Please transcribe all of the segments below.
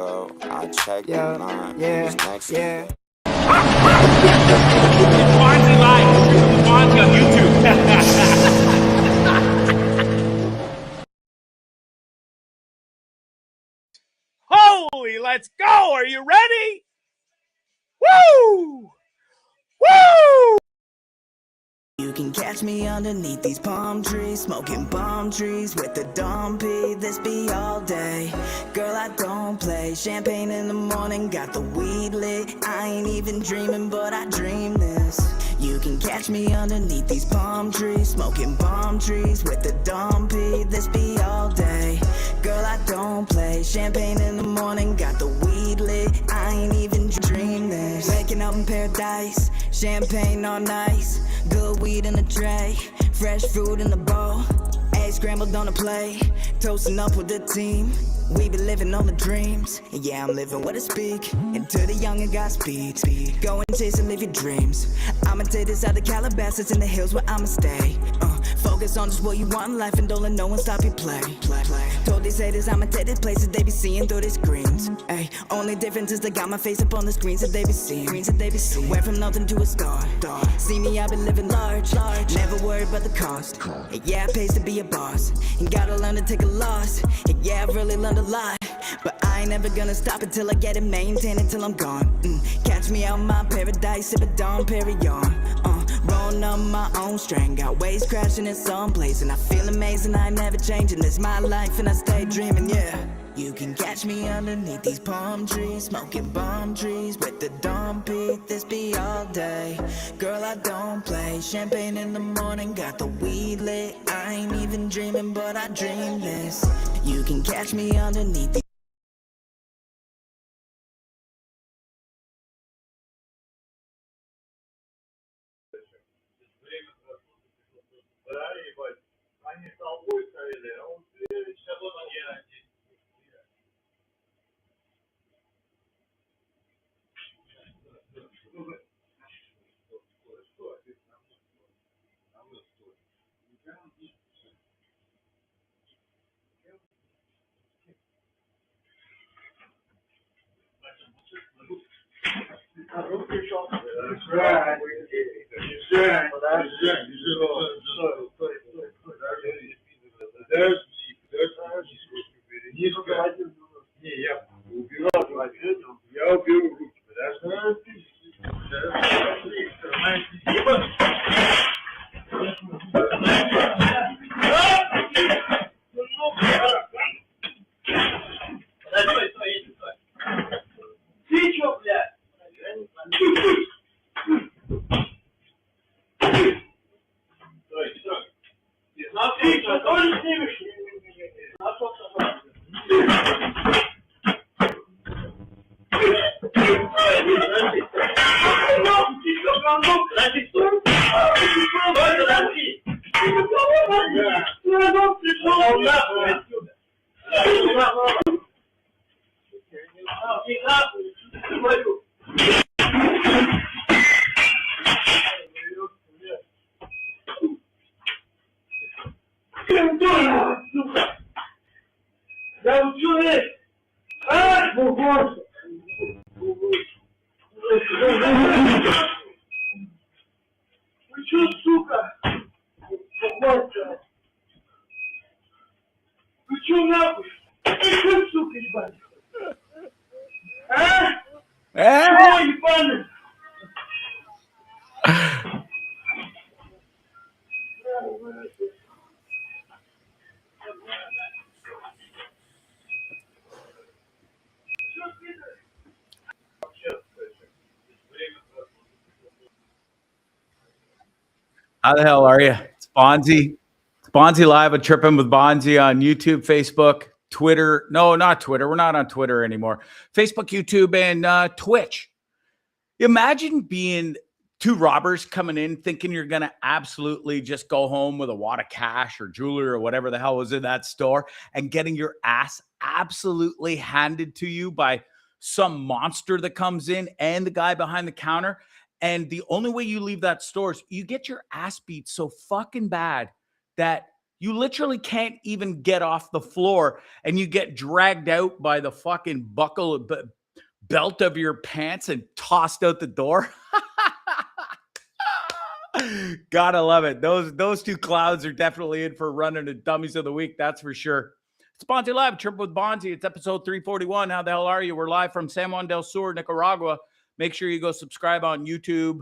ago, I checked the line. Yeah. Bondzee Live, Bondzee on YouTube. Holy, let's go. Are you ready? Woo! Woo! You can catch me underneath these palm trees, smoking palm trees with the dumpy. This be all day. Girl, I don't play. Champagne in the morning, got the weed lit. I ain't even dreaming, but I dream this. You can catch me underneath these palm trees, smoking palm trees with the dumpy. This be all day. Girl, I don't play. Champagne in the morning, got the weed lit. I ain't even dream this. Waking up in paradise, champagne on ice, good weed in the tray, fresh fruit in the bowl, eggs scrambled on the plate, toasting up with the team. We be living on the dreams, and yeah, I'm living what I speak. And to the young and got speed. Go and chase and live your dreams. I'ma take this out of Calabasas in the hills where I'ma stay. Focus on just what you want in life and don't let no one stop you play. Told these haters I'ma take these places they be seeing through their screens. Ay, only difference is they got my face up on the screens that they be seeing. Went from nothing to a star. See me, I been living large. Never worried about the cost. And yeah, it pays to be a boss. And gotta learn to take a loss. And yeah, I've really learned a lot. But I ain't never gonna stop until I get it, maintain it till I'm gone. Catch me out my paradise, sipping Dom Perignon. Rolling up my own string, got waves crashing in some place, and I feel amazing. I ain't never changing. This my life, and I stay dreaming. Yeah. You can catch me underneath these palm trees, smoking palm trees with the dumpy. This be all day. Girl, I don't play. Champagne in the morning, got the weed lit. I ain't even dreaming, but I dream this. You can catch me underneath these. How the hell are you? It's Bondzee. It's Bondzee Live at Trippin With Bondzee on YouTube, Facebook, Twitter. No, not Twitter. We're not on Twitter anymore. Facebook, YouTube, and Twitch. Imagine being two robbers coming in thinking you're going to absolutely just go home with a wad of cash or jewelry or whatever the hell was in that store and getting your ass absolutely handed to you by some monster that comes in and the guy behind the counter. And the only way you leave that store is you get your ass beat so fucking bad that You literally can't even get off the floor, and you get dragged out by the fucking belt of your pants and tossed out the door. Gotta love it. Those two clowns are definitely in for running the Dummies of the Week. That's for sure. It's Bondzee Live, Trippin With Bondzee. It's episode 341. How the hell are you? We're live from San Juan del Sur, Nicaragua. Make sure you go subscribe on YouTube.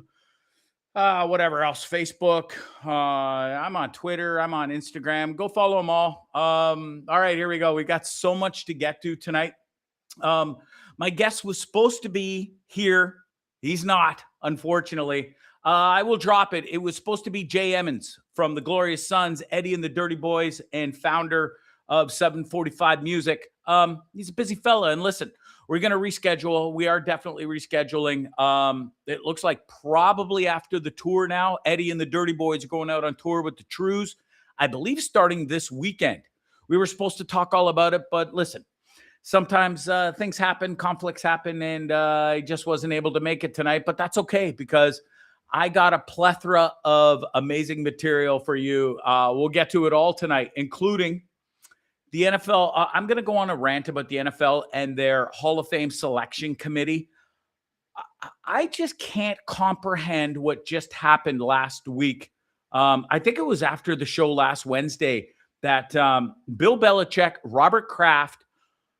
Whatever else, Facebook. I'm on Twitter. I'm on Instagram. Go follow them all. All right, here we go. We got so much to get to tonight. My guest was supposed to be here. He's not, unfortunately. I will drop it. It was supposed to be Jay Emmons from the Glorious Sons, Eddie and the Dirty Boys, and founder of 745 Music. He's a busy fella. And listen, we're going to reschedule. We are definitely rescheduling. It looks like probably after the tour now. Eddie and the Dirty Boys are going out on tour with the Trues, I believe starting this weekend. We were supposed to talk all about it, but listen, sometimes things happen, conflicts happen, and I just wasn't able to make it tonight. But that's okay, because I got a plethora of amazing material for you. We'll get to it all tonight, including the NFL. I'm going to go on a rant about the NFL and their Hall of Fame selection committee. I just can't comprehend what just happened last week. I think it was after the show last Wednesday that Bill Belichick, Robert Kraft,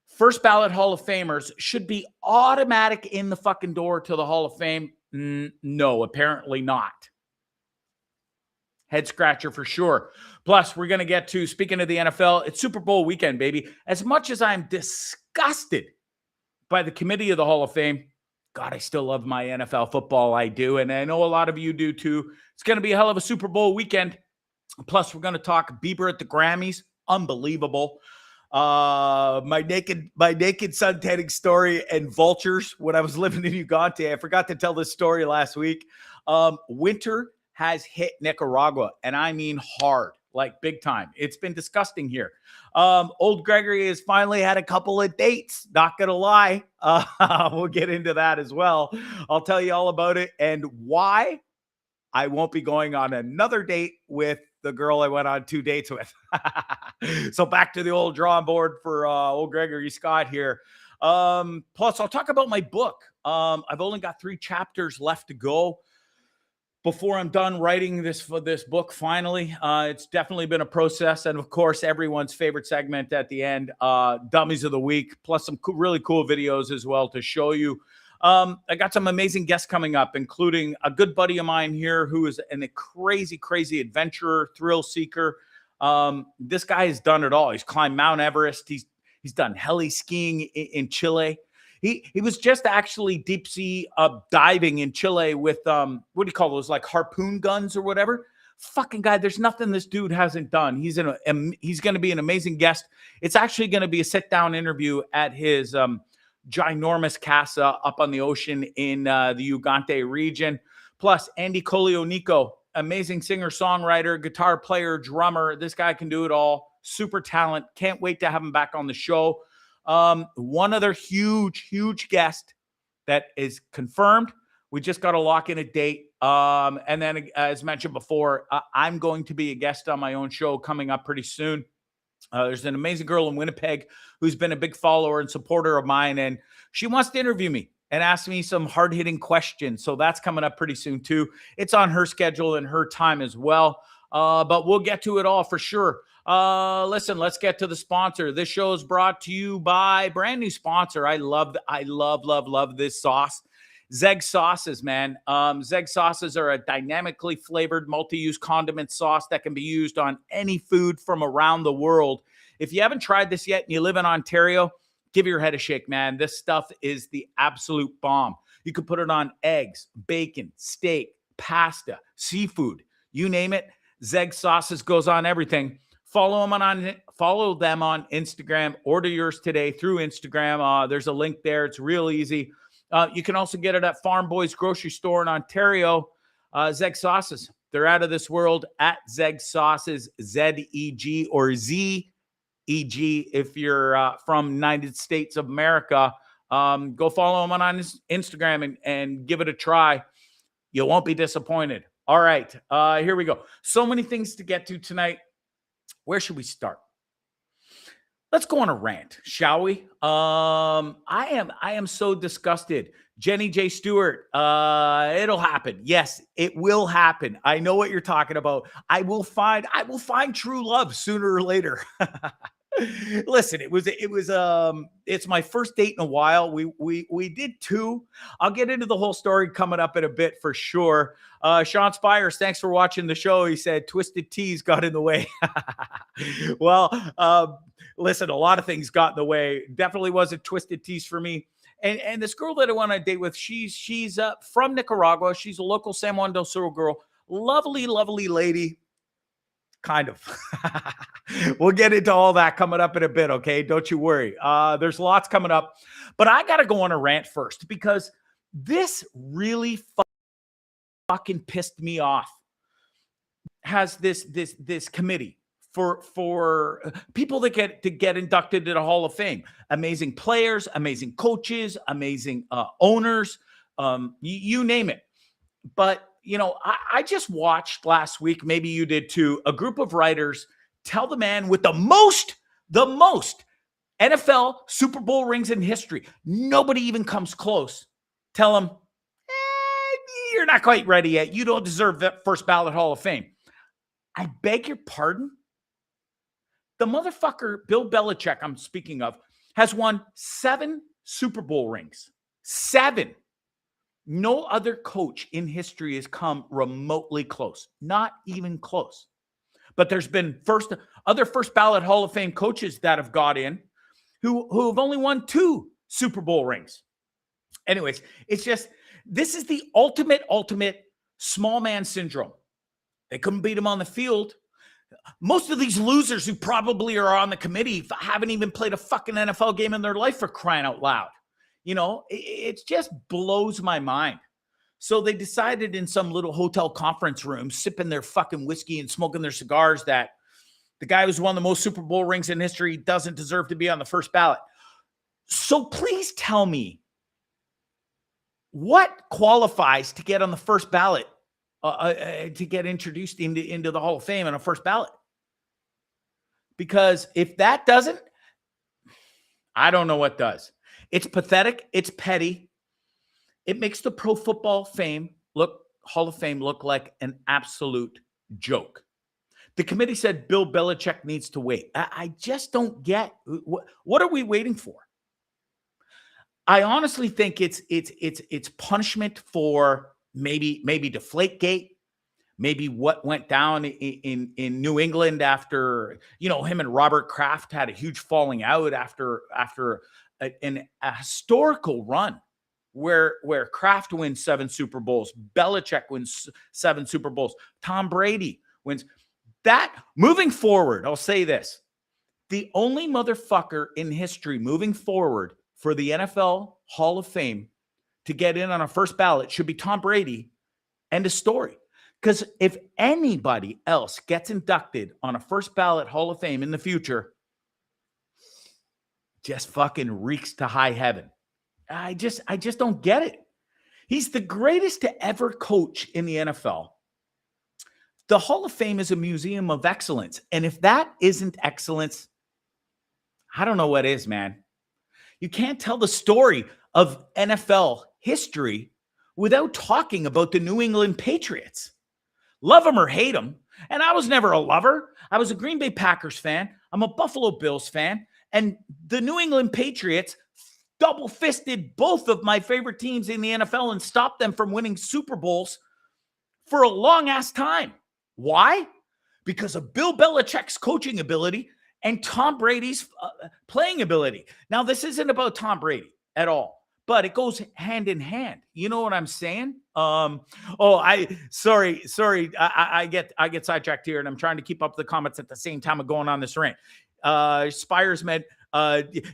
first ballot Hall of Famers should be automatic in the fucking door to the Hall of Fame. No, apparently not. Head scratcher for sure. Plus, we're going to get to, speaking of the NFL, it's Super Bowl weekend, baby. As much as I'm disgusted by the committee of the Hall of Fame, God, I still love my NFL football. I do. And I know a lot of you do too. It's going to be a hell of a Super Bowl weekend. Plus, we're going to talk Bieber at the Grammys. Unbelievable. My naked suntanning story and vultures when I was living in Uganda. I forgot to tell this story last week. Winter has hit Nicaragua, and I mean hard, like big time. It's been disgusting here. Ol Gregory has finally had a couple of dates, not gonna lie. We'll get into that as well. I'll tell you all about it and why I won't be going on another date with the girl I went on 2 dates with. So back to the old drawing board for Ol Gregory Scott here. Plus, I'll talk about my book. I've only got 3 chapters left to go before I'm done writing this book finally. It's definitely been a process. And of course, everyone's favorite segment at the end, Dummies of the Week, plus some really cool videos as well to show you. I got some amazing guests coming up, including a good buddy of mine here who is a crazy adventurer, thrill seeker. This guy has done it all. He's climbed Mount Everest. He's done heli skiing in Chile. He was just actually deep sea diving in Chile with what do you call those, like harpoon guns or whatever. Fucking guy, there's nothing this dude hasn't done. He's going to be an amazing guest. It's actually going to be a sit down interview at his ginormous casa up on the ocean in the Uganda region. Plus, Andy Kolionico, amazing singer-songwriter, guitar player, drummer. This guy can do it all. Super talent. Can't wait to have him back on the show. One other huge guest that is confirmed. We just got to lock in a date. And then, as mentioned before, I'm going to be a guest on my own show coming up pretty soon. There's an amazing girl in Winnipeg who's been a big follower and supporter of mine, and she wants to interview me and ask me some hard-hitting questions. So that's coming up pretty soon too. It's on her schedule and her time as well. But we'll get to it all for sure. Listen, let's get to the sponsor. This show is brought to you by a brand new sponsor. I love this sauce. Zeg sauces, man. Zeg sauces are a dynamically flavored multi-use condiment sauce that can be used on any food from around the world. If you haven't tried this yet and you live in Ontario, give your head a shake, man. This stuff is the absolute bomb. You can put it on eggs, bacon, steak, pasta, seafood, you name it. Zeg sauces goes on everything. Follow them on Instagram. Order yours today through Instagram. There's a link there. It's real easy. You can also get it at Farm Boys grocery store in Ontario. Zeg sauces. They're out of this world at Zeg sauces, Z-E-G or Z-E-G if you're from United States of America. Go follow them on Instagram and give it a try. You won't be disappointed. All right, here we go. So many things to get to tonight. Where should we start? Let's go on a rant, shall we? I am so disgusted. Jenny J. Stewart, it'll happen. Yes, it will happen. I know what you're talking about. I will find true love sooner or later. Listen, it's my first date in a while. We did 2. I'll get into the whole story coming up in a bit for sure. Sean Spires, thanks for watching the show. He said Twisted Teas got in the way. Well, listen, a lot of things got in the way. Definitely wasn't Twisted Teas for me. And this girl that I want to date with, she's from Nicaragua. She's a local San Juan del Sur girl. Lovely, lovely lady. Kind of. We'll get into all that coming up in a bit, okay? Don't you worry. There's lots coming up. But I got to go on a rant first because this really fucking pissed me off. Has this committee for people that get inducted to the Hall of Fame. Amazing players, amazing coaches, amazing owners, you name it. But I just watched last week, maybe you did too, a group of writers tell the man with the most NFL Super Bowl rings in history. Nobody even comes close. Tell him, you're not quite ready yet. You don't deserve that first ballot Hall of Fame. I beg your pardon? The motherfucker, Bill Belichick, I'm speaking of, has won 7 Super Bowl rings. 7. No other coach in history has come remotely close. Not even close. But there's been other first ballot Hall of Fame coaches that have got in who have only won 2 Super Bowl rings. Anyways, it's just, this is the ultimate small man syndrome. They couldn't beat him on the field. Most of these losers who probably are on the committee haven't even played a fucking NFL game in their life, for crying out loud. It just blows my mind. So they decided in some little hotel conference room, sipping their fucking whiskey and smoking their cigars, that the guy who's won the most Super Bowl rings in history doesn't deserve to be on the first ballot. So please tell me, what qualifies to get on the first ballot, to get introduced into the Hall of Fame on a first ballot? Because if that doesn't, I don't know what does. It's pathetic. It's petty. It makes the Pro Football Hall of Fame look like an absolute joke. The committee said Bill Belichick needs to wait. I just don't get, what are we waiting for? I honestly think it's punishment for maybe Deflategate, maybe what went down in New England after, him and Robert Kraft had a huge falling out after a historical run where Kraft wins 7 Super Bowls, Belichick wins 7 Super Bowls, Tom Brady wins. That, moving forward, I'll say this, the only motherfucker in history moving forward for the NFL Hall of Fame to get in on a first ballot should be Tom Brady. End of story. Because if anybody else gets inducted on a first ballot Hall of Fame in the future, just fucking reeks to high heaven. I just don't get it. He's the greatest to ever coach in the NFL. The Hall of Fame is a museum of excellence. And if that isn't excellence, I don't know what is, man. You can't tell the story of NFL history without talking about the New England Patriots. Love them or hate them. And I was never a lover. I was a Green Bay Packers fan. I'm a Buffalo Bills fan. And the New England Patriots double-fisted both of my favorite teams in the NFL and stopped them from winning Super Bowls for a long-ass time. Why? Because of Bill Belichick's coaching ability and Tom Brady's playing ability. Now, this isn't about Tom Brady at all, but it goes hand in hand. You know what I'm saying? I get sidetracked here, and I'm trying to keep up the comments at the same time of going on this rant. Spires meant,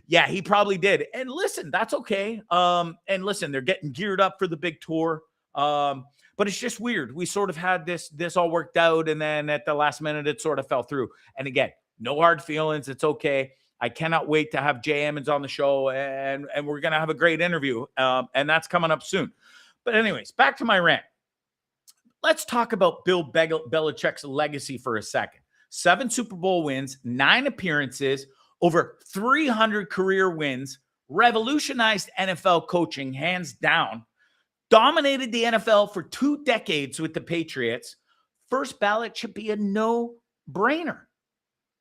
yeah, he probably did. And listen, that's okay. And listen, they're getting geared up for the big tour. But it's just weird. We sort of had this all worked out, and then at the last minute, it sort of fell through. And again, no hard feelings. It's okay. I cannot wait to have Jay Emmons on the show, and we're going to have a great interview. And that's coming up soon. But anyways, back to my rant. Let's talk about Bill Belichick's legacy for a second. 7 Super Bowl wins, 9 appearances, over 300 career wins, revolutionized NFL coaching hands down, dominated the NFL for 2 decades with the Patriots. First ballot should be a no-brainer.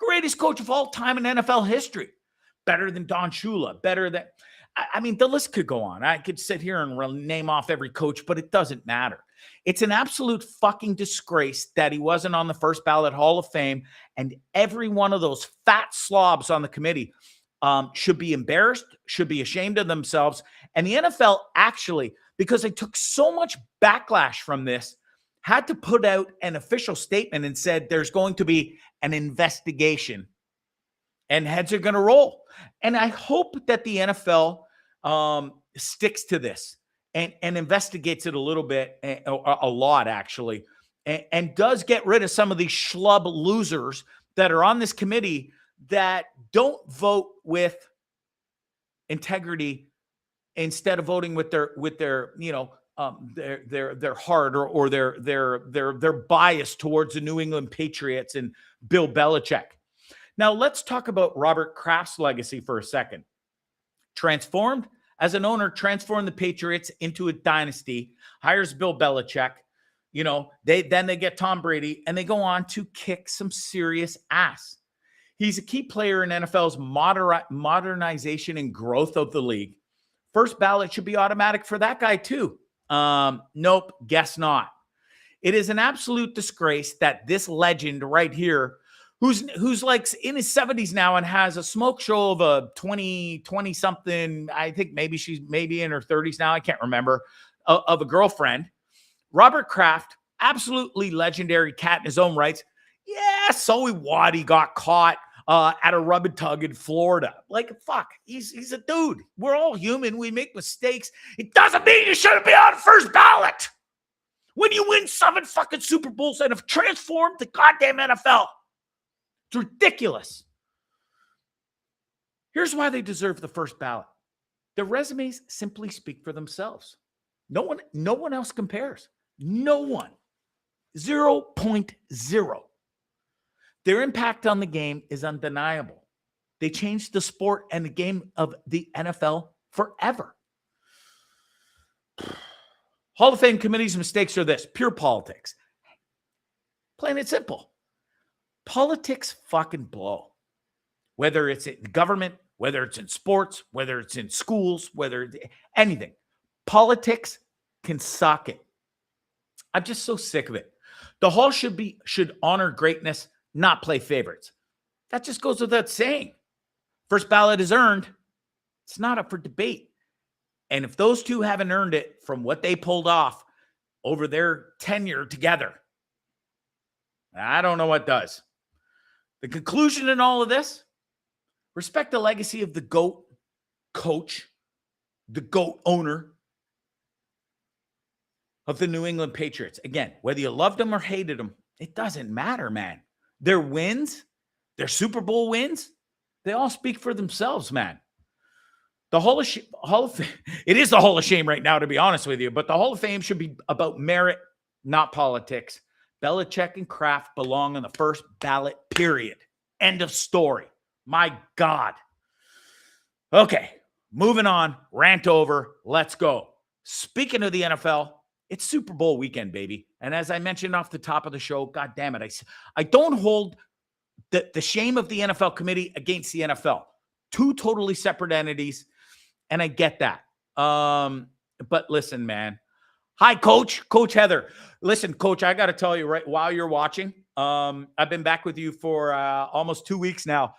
Greatest coach of all time in NFL history. Better than Don Shula. Better than... I mean, the list could go on. I could sit here and name off every coach, but it doesn't matter. It's an absolute fucking disgrace that he wasn't on the first ballot Hall of Fame, and every one of those fat slobs on the committee should be embarrassed, should be ashamed of themselves. And the NFL actually, because they took so much backlash from this, had to put out an official statement and said there's going to be an investigation and heads are going to roll. And I hope that the NFL sticks to this and investigates it a little bit, a lot actually, and does get rid of some of these schlub losers that are on this committee that don't vote with integrity instead of voting with their their heart or their bias towards the New England Patriots and Bill Belichick. Now let's talk about Robert Kraft's legacy for a second. Transformed as an owner, transformed the Patriots into a dynasty, hires Bill Belichick. They get Tom Brady and they go on to kick some serious ass. He's a key player in NFL's modernization and growth of the league. First ballot should be automatic for that guy too. Nope, guess not. It is an absolute disgrace that this legend right here, who's like in his 70s now and has a smoke show of a 20 something, I think maybe she's in her 30s now, I can't remember, of a girlfriend. Robert Kraft, absolutely legendary cat in his own rights. Yeah, so what? He got caught at a rub and tug in Florida. Like, fuck, he's a dude. We're all human. We make mistakes. It doesn't mean you shouldn't be on first ballot. When you win 7 fucking Super Bowls and have transformed the goddamn NFL. It's ridiculous. Here's why they deserve the first ballot. Their resumes simply speak for themselves. No one else compares. No one. 0.0. Their impact on the game is undeniable. They changed the sport and the game of the NFL forever. Hall of Fame committee's mistakes are this: pure politics. Plain and simple. Politics fucking blow. Whether it's in government, whether it's in sports, whether it's in schools, whether it's anything. Politics can suck it. I'm just so sick of it. The Hall should honor greatness, not play favorites. That just goes without saying. First ballot is earned. It's not up for debate. And if those two haven't earned it from what they pulled off over their tenure together, I don't know what does. The conclusion in all of this: respect the legacy of the GOAT coach, the GOAT owner of the New England Patriots. Again, whether you loved them or hated them, it doesn't matter, man. Their wins, their Super Bowl wins, they all speak for themselves, man. The Hall of Fame, it is the Hall of Shame right now, to be honest with you, but the Hall of Fame should be about merit, not politics. Belichick and Kraft belong on the first ballot, period. End of story. My God. Okay, moving on. Rant over. Let's go. Speaking of the NFL, it's Super Bowl weekend, baby. And as I mentioned off the top of the show, God damn it, I don't hold the shame of the NFL committee against the NFL. Two totally separate entities, and I get that. But listen, man. Hi, Coach Heather. Listen, Coach, I got to tell you right while you're watching, I've been back with you for almost 2 weeks now.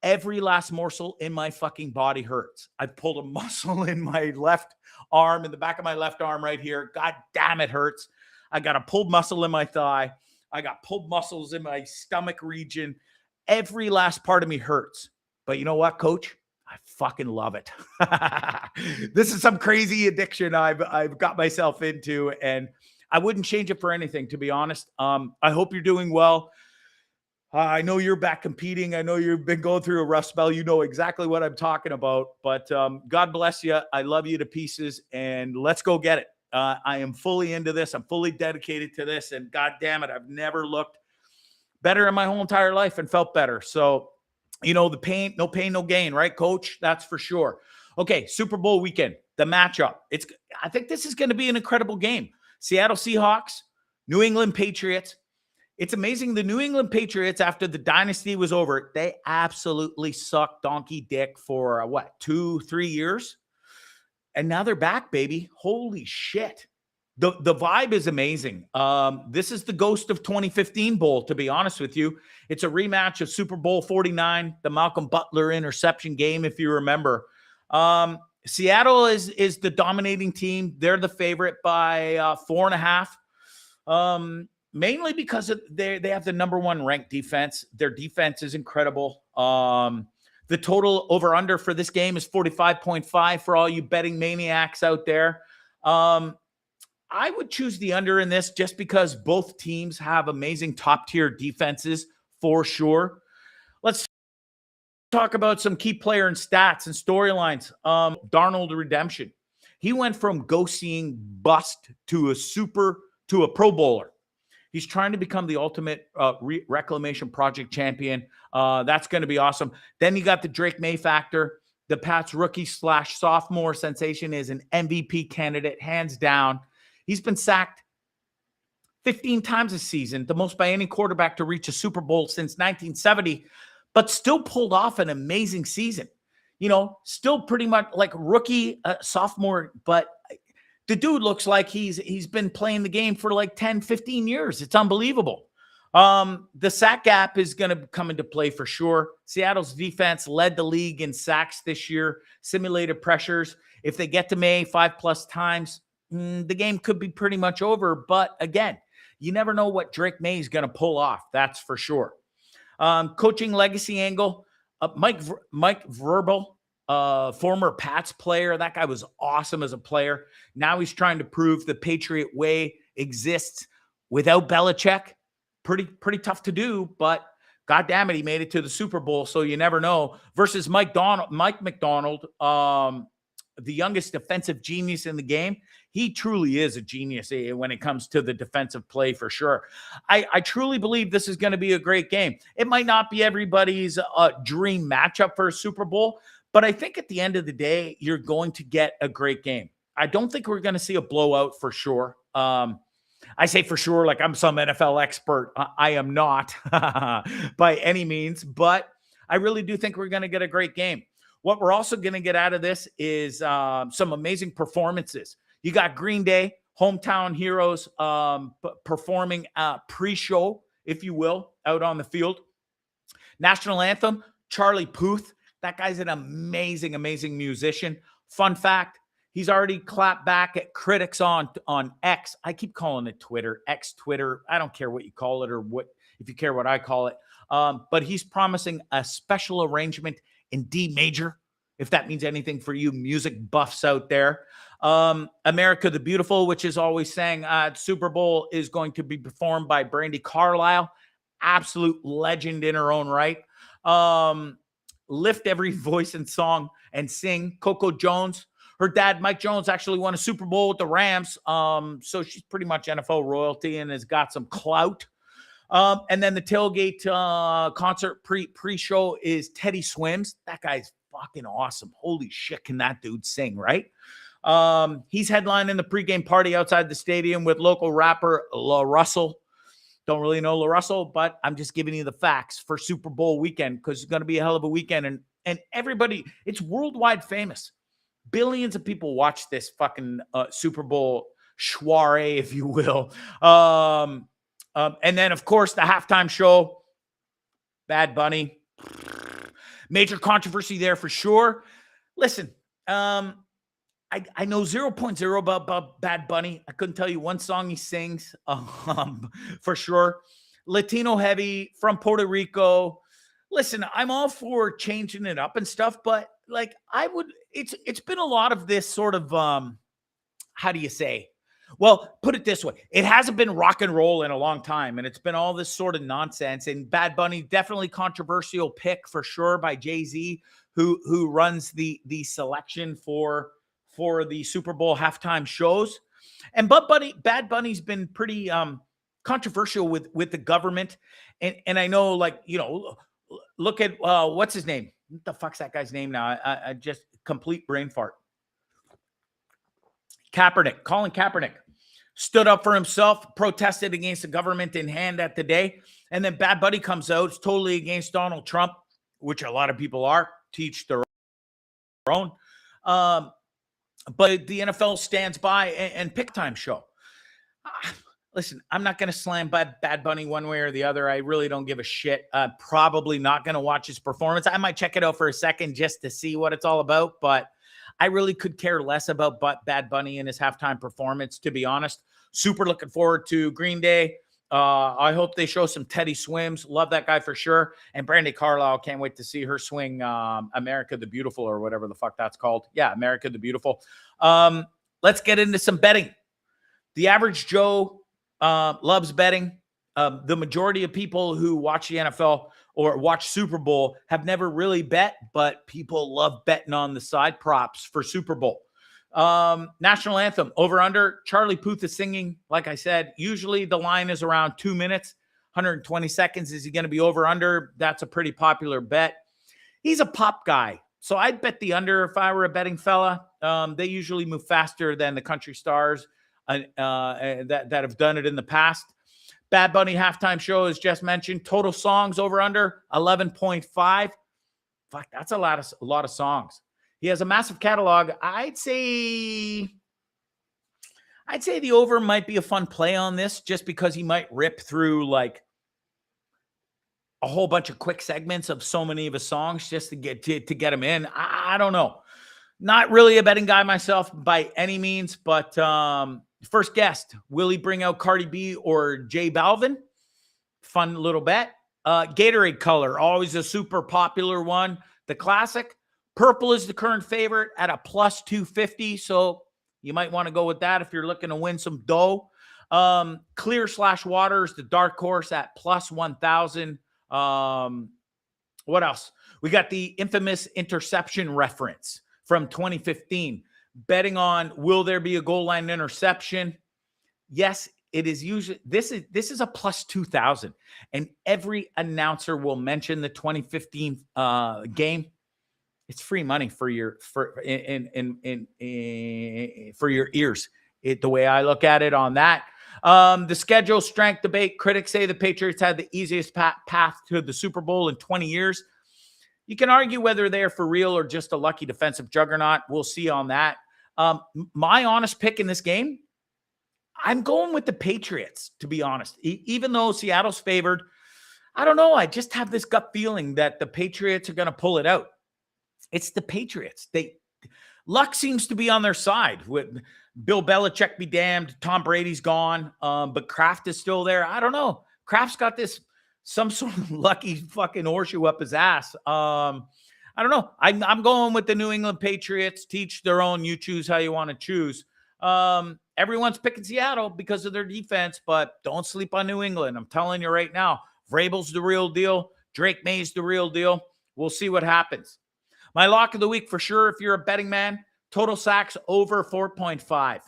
Every last morsel in my fucking body hurts. I've pulled a muscle in my left arm, in the back of my left arm right here. God damn, it hurts. I got a pulled muscle in my thigh. I got pulled muscles in my stomach region. Every last part of me hurts. But you know what, Coach? I fucking love it. This is some crazy addiction I've got myself into, and I wouldn't change it for anything, to be honest. I hope you're doing well. I know you're back competing. I know you've been going through a rough spell. You know exactly what I'm talking about. But God bless you. I love you to pieces, and let's go get it. I am fully into this. I'm fully dedicated to this, and God damn it, I've never looked better in my whole entire life and felt better. So, the pain, no gain, right, coach? That's for sure. Okay, Super Bowl weekend, the matchup. I think this is going to be an incredible game. Seattle Seahawks, New England Patriots. It's amazing. The New England Patriots, after the dynasty was over, they absolutely sucked donkey dick for 2-3 years. And now they're back, baby. Holy shit. The vibe is amazing. This is the ghost of 2015 Bowl, to be honest with you. It's a rematch of Super Bowl 49, the Malcolm Butler interception game, if you remember. Seattle is the dominating team. They're the favorite by 4.5. Mainly because they have the number one ranked defense. Their defense is incredible. The total over-under for this game is 45.5 for all you betting maniacs out there. I would choose the under in this just because both teams have amazing top-tier defenses for sure. Let's talk about some key player and stats and storylines. Darnold redemption. He went from go-seeing bust to a Pro Bowler. He's trying to become the ultimate reclamation project champion. That's going to be awesome. Then you got the Drake May factor. The Pats rookie/sophomore sensation is an MVP candidate, hands down. He's been sacked 15 times this season, the most by any quarterback to reach a Super Bowl since 1970, but still pulled off an amazing season. Still pretty much like rookie, sophomore, but the dude looks like he's been playing the game for like 10, 15 years. It's unbelievable. The sack gap is going to come into play for sure. Seattle's defense led the league in sacks this year, simulated pressures. If they get to May 5+ times, the game could be pretty much over. But again, you never know what Drake May is going to pull off. That's for sure. Coaching legacy angle, Mike Vrabel, former Pats player. That guy was awesome as a player. Now he's trying to prove the Patriot way exists without Belichick. Pretty tough to do, but God damn it, he made it to the Super Bowl, so you never know. Versus Mike McDonald, the youngest defensive genius in the game. He truly is a genius when it comes to the defensive play for sure. I truly believe this is going to be a great game. It might not be everybody's dream matchup for a Super Bowl, but I think at the end of the day, you're going to get a great game. I don't think we're going to see a blowout for sure. I say for sure like I'm some NFL expert. I am not by any means, but I really do think we're going to get a great game. What we're also going to get out of this is some amazing performances. You got Green Day, hometown heroes, performing pre-show, if you will, out on the field. National anthem, Charlie Puth. That guy's an amazing, amazing musician. Fun fact, he's already clapped back at critics on X. I keep calling it Twitter, X Twitter. I don't care what you call it or what if you care what I call it. But he's promising a special arrangement in D major, if that means anything for you music buffs out there. America the Beautiful, which is always saying Super Bowl, is going to be performed by Brandi Carlile, absolute legend in her own right. Lift every voice and song and sing. Coco Jones. Her dad, Mike Jones, actually won a Super Bowl with the Rams. So she's pretty much NFL royalty and has got some clout. And then the tailgate concert pre-show is Teddy Swims. That guy's fucking awesome. Holy shit, can that dude sing, right? He's headlining the pregame party outside the stadium with local rapper La Russell. Don't really know La Russell, but I'm just giving you the facts for Super Bowl weekend because it's going to be a hell of a weekend. And everybody, it's worldwide famous. Billions of people watch this fucking Super Bowl soiree, if you will. And then, of course, the halftime show, Bad Bunny. Major controversy there for sure. Listen, I know 0.0 about Bad Bunny. I couldn't tell you one song he sings for sure. Latino heavy from Puerto Rico. Listen, I'm all for changing it up and stuff, but like it's been a lot of this sort of, how do you say? Well, put it this way. It hasn't been rock and roll in a long time, and it's been all this sort of nonsense. And Bad Bunny, definitely controversial pick for sure by Jay-Z, who runs the selection for the Super Bowl halftime shows. And Bad Bunny's been pretty controversial with the government. And I know, like, look at what's his name? What the fuck's that guy's name now? I just complete brain fart. Colin Kaepernick stood up for himself, protested against the government in hand at the day. And then Bad Bunny comes out, it's totally against Donald Trump, which a lot of people are, teach their own. But the NFL stands by and pick time show. Listen, I'm not going to slam Bad Bunny one way or the other. I really don't give a shit. I'm probably not going to watch his performance. I might check it out for a second just to see what it's all about, but I really could care less about Bad Bunny and his halftime performance, to be honest. Super looking forward to Green Day. I hope they show some Teddy Swims. Love that guy for sure. And Brandy Carlisle, can't wait to see her swing America the Beautiful, or whatever the fuck that's called. Yeah, America the Beautiful. Let's get into some betting. The average Joe loves betting. The majority of people who watch the NFL or watch Super Bowl have never really bet, but people love betting on the side props for Super Bowl. National anthem, over under. Charlie Puth is singing, like I said. Usually the line is around 2 minutes, 120 seconds. Is he going to be over under? That's a pretty popular bet. He's a pop guy, so I'd bet the under if I were a betting fella. They usually move faster than the country stars that have done it in the past. Bad Bunny halftime show, as just mentioned. Total songs over under 11.5. Fuck, that's a lot of songs. He has a massive catalog. I'd say the over might be a fun play on this, just because he might rip through like a whole bunch of quick segments of so many of his songs just to get him in. I don't know. Not really a betting guy myself by any means, but first guest, will he bring out Cardi B or J Balvin? Fun little bet. Gatorade color, always a super popular one. The classic. Purple is the current favorite at a plus 250, so you might want to go with that if you're looking to win some dough. Clear/water is the dark horse at plus 1,000. What else? We got the infamous interception reference from 2015. Betting on, will there be a goal line interception? Yes, it is usually. This is a plus 2,000, and every announcer will mention the 2015 game. It's free money for your ears. The way I look at it on that. The schedule strength debate. Critics say the Patriots had the easiest path to the Super Bowl in 20 years. You can argue whether they're for real or just a lucky defensive juggernaut. We'll see on that. My honest pick in this game, I'm going with the Patriots, to be honest. Even though Seattle's favored, I don't know. I just have this gut feeling that the Patriots are going to pull it out. It's the Patriots. Luck seems to be on their side. With Bill Belichick be damned, Tom Brady's gone, but Kraft is still there. I don't know. Kraft's got some sort of lucky fucking horseshoe up his ass. I don't know. I'm going with the New England Patriots. Teach their own. You choose how you want to choose. Everyone's picking Seattle because of their defense, but don't sleep on New England. I'm telling you right now, Vrabel's the real deal. Drake May's the real deal. We'll see what happens. My lock of the week for sure, if you're a betting man, total sacks over 4.5.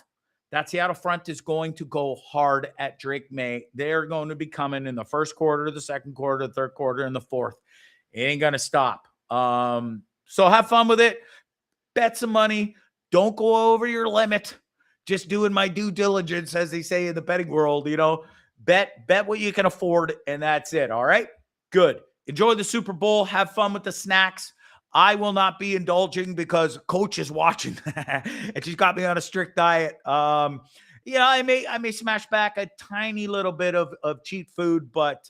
That Seattle front is going to go hard at Drake May. They're going to be coming in the first quarter, the second quarter, the third quarter, and the fourth. It ain't going to stop. So have fun with it. Bet some money. Don't go over your limit. Just doing my due diligence, as they say in the betting world. Bet what you can afford, and that's it. All right? Good. Enjoy the Super Bowl. Have fun with the snacks. I will not be indulging because Coach is watching, and she's got me on a strict diet. I may smash back a tiny little bit of cheap food, but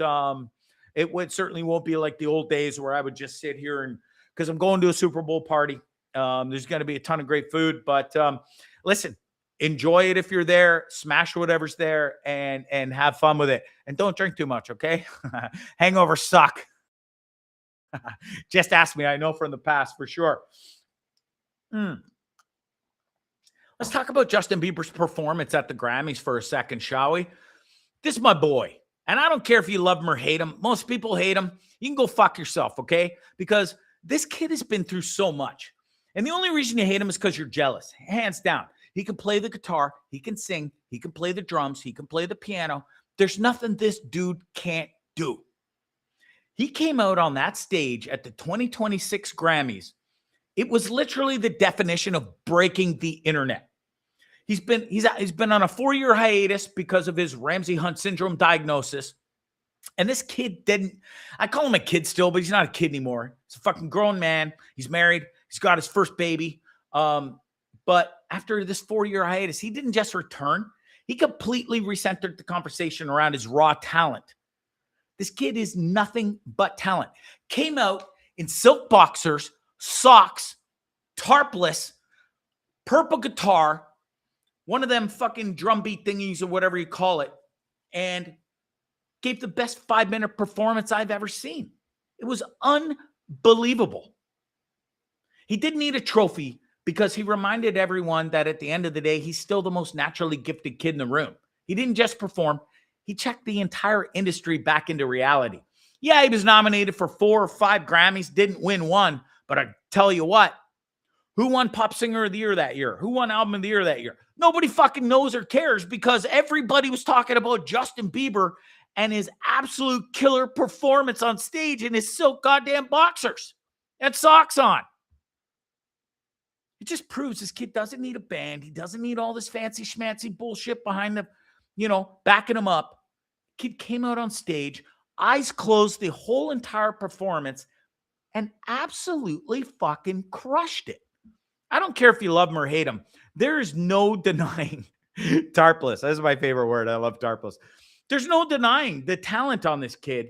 it certainly won't be like the old days where I would just sit here and, because I'm going to a Super Bowl party. There's going to be a ton of great food, but listen, enjoy it if you're there. Smash whatever's there and have fun with it, and don't drink too much. Okay, hangovers suck. Just ask me. I know from the past for sure. Let's talk about Justin Bieber's performance at the Grammys for a second, shall we? This is my boy. And I don't care if you love him or hate him. Most people hate him. You can go fuck yourself, okay? Because this kid has been through so much. And the only reason you hate him is because you're jealous. Hands down. He can play the guitar. He can sing. He can play the drums. He can play the piano. There's nothing this dude can't do. He came out on that stage at the 2026 Grammys. It was literally the definition of breaking the internet. He's been on a 4-year hiatus because of his Ramsay Hunt syndrome diagnosis. And this kid I call him a kid still, but he's not a kid anymore. He's a fucking grown man. He's married. He's got his first baby. But after this 4-year hiatus, he didn't just return. He completely recentered the conversation around his raw talent. This kid is nothing but talent. Came out in silk boxers, socks, tarpless, purple guitar, one of them fucking drum beat thingies or whatever you call it, and gave the best 5-minute performance I've ever seen. It was unbelievable. He didn't need a trophy because he reminded everyone that at the end of the day, he's still the most naturally gifted kid in the room. He didn't just perform. He checked the entire industry back into reality. Yeah, he was nominated for 4 or 5 Grammys, didn't win one, but I tell you what, who won Pop Singer of the Year that year? Who won Album of the Year that year? Nobody fucking knows or cares because everybody was talking about Justin Bieber and his absolute killer performance on stage in his silk goddamn boxers and socks on. It just proves this kid doesn't need a band. He doesn't need all this fancy schmancy bullshit behind the, backing him up. Kid came out on stage, eyes closed the whole entire performance, and absolutely fucking crushed it. I don't care if you love him or hate him. There is no denying tarpless. That's my favorite word. I love tarpless. There's no denying the talent on this kid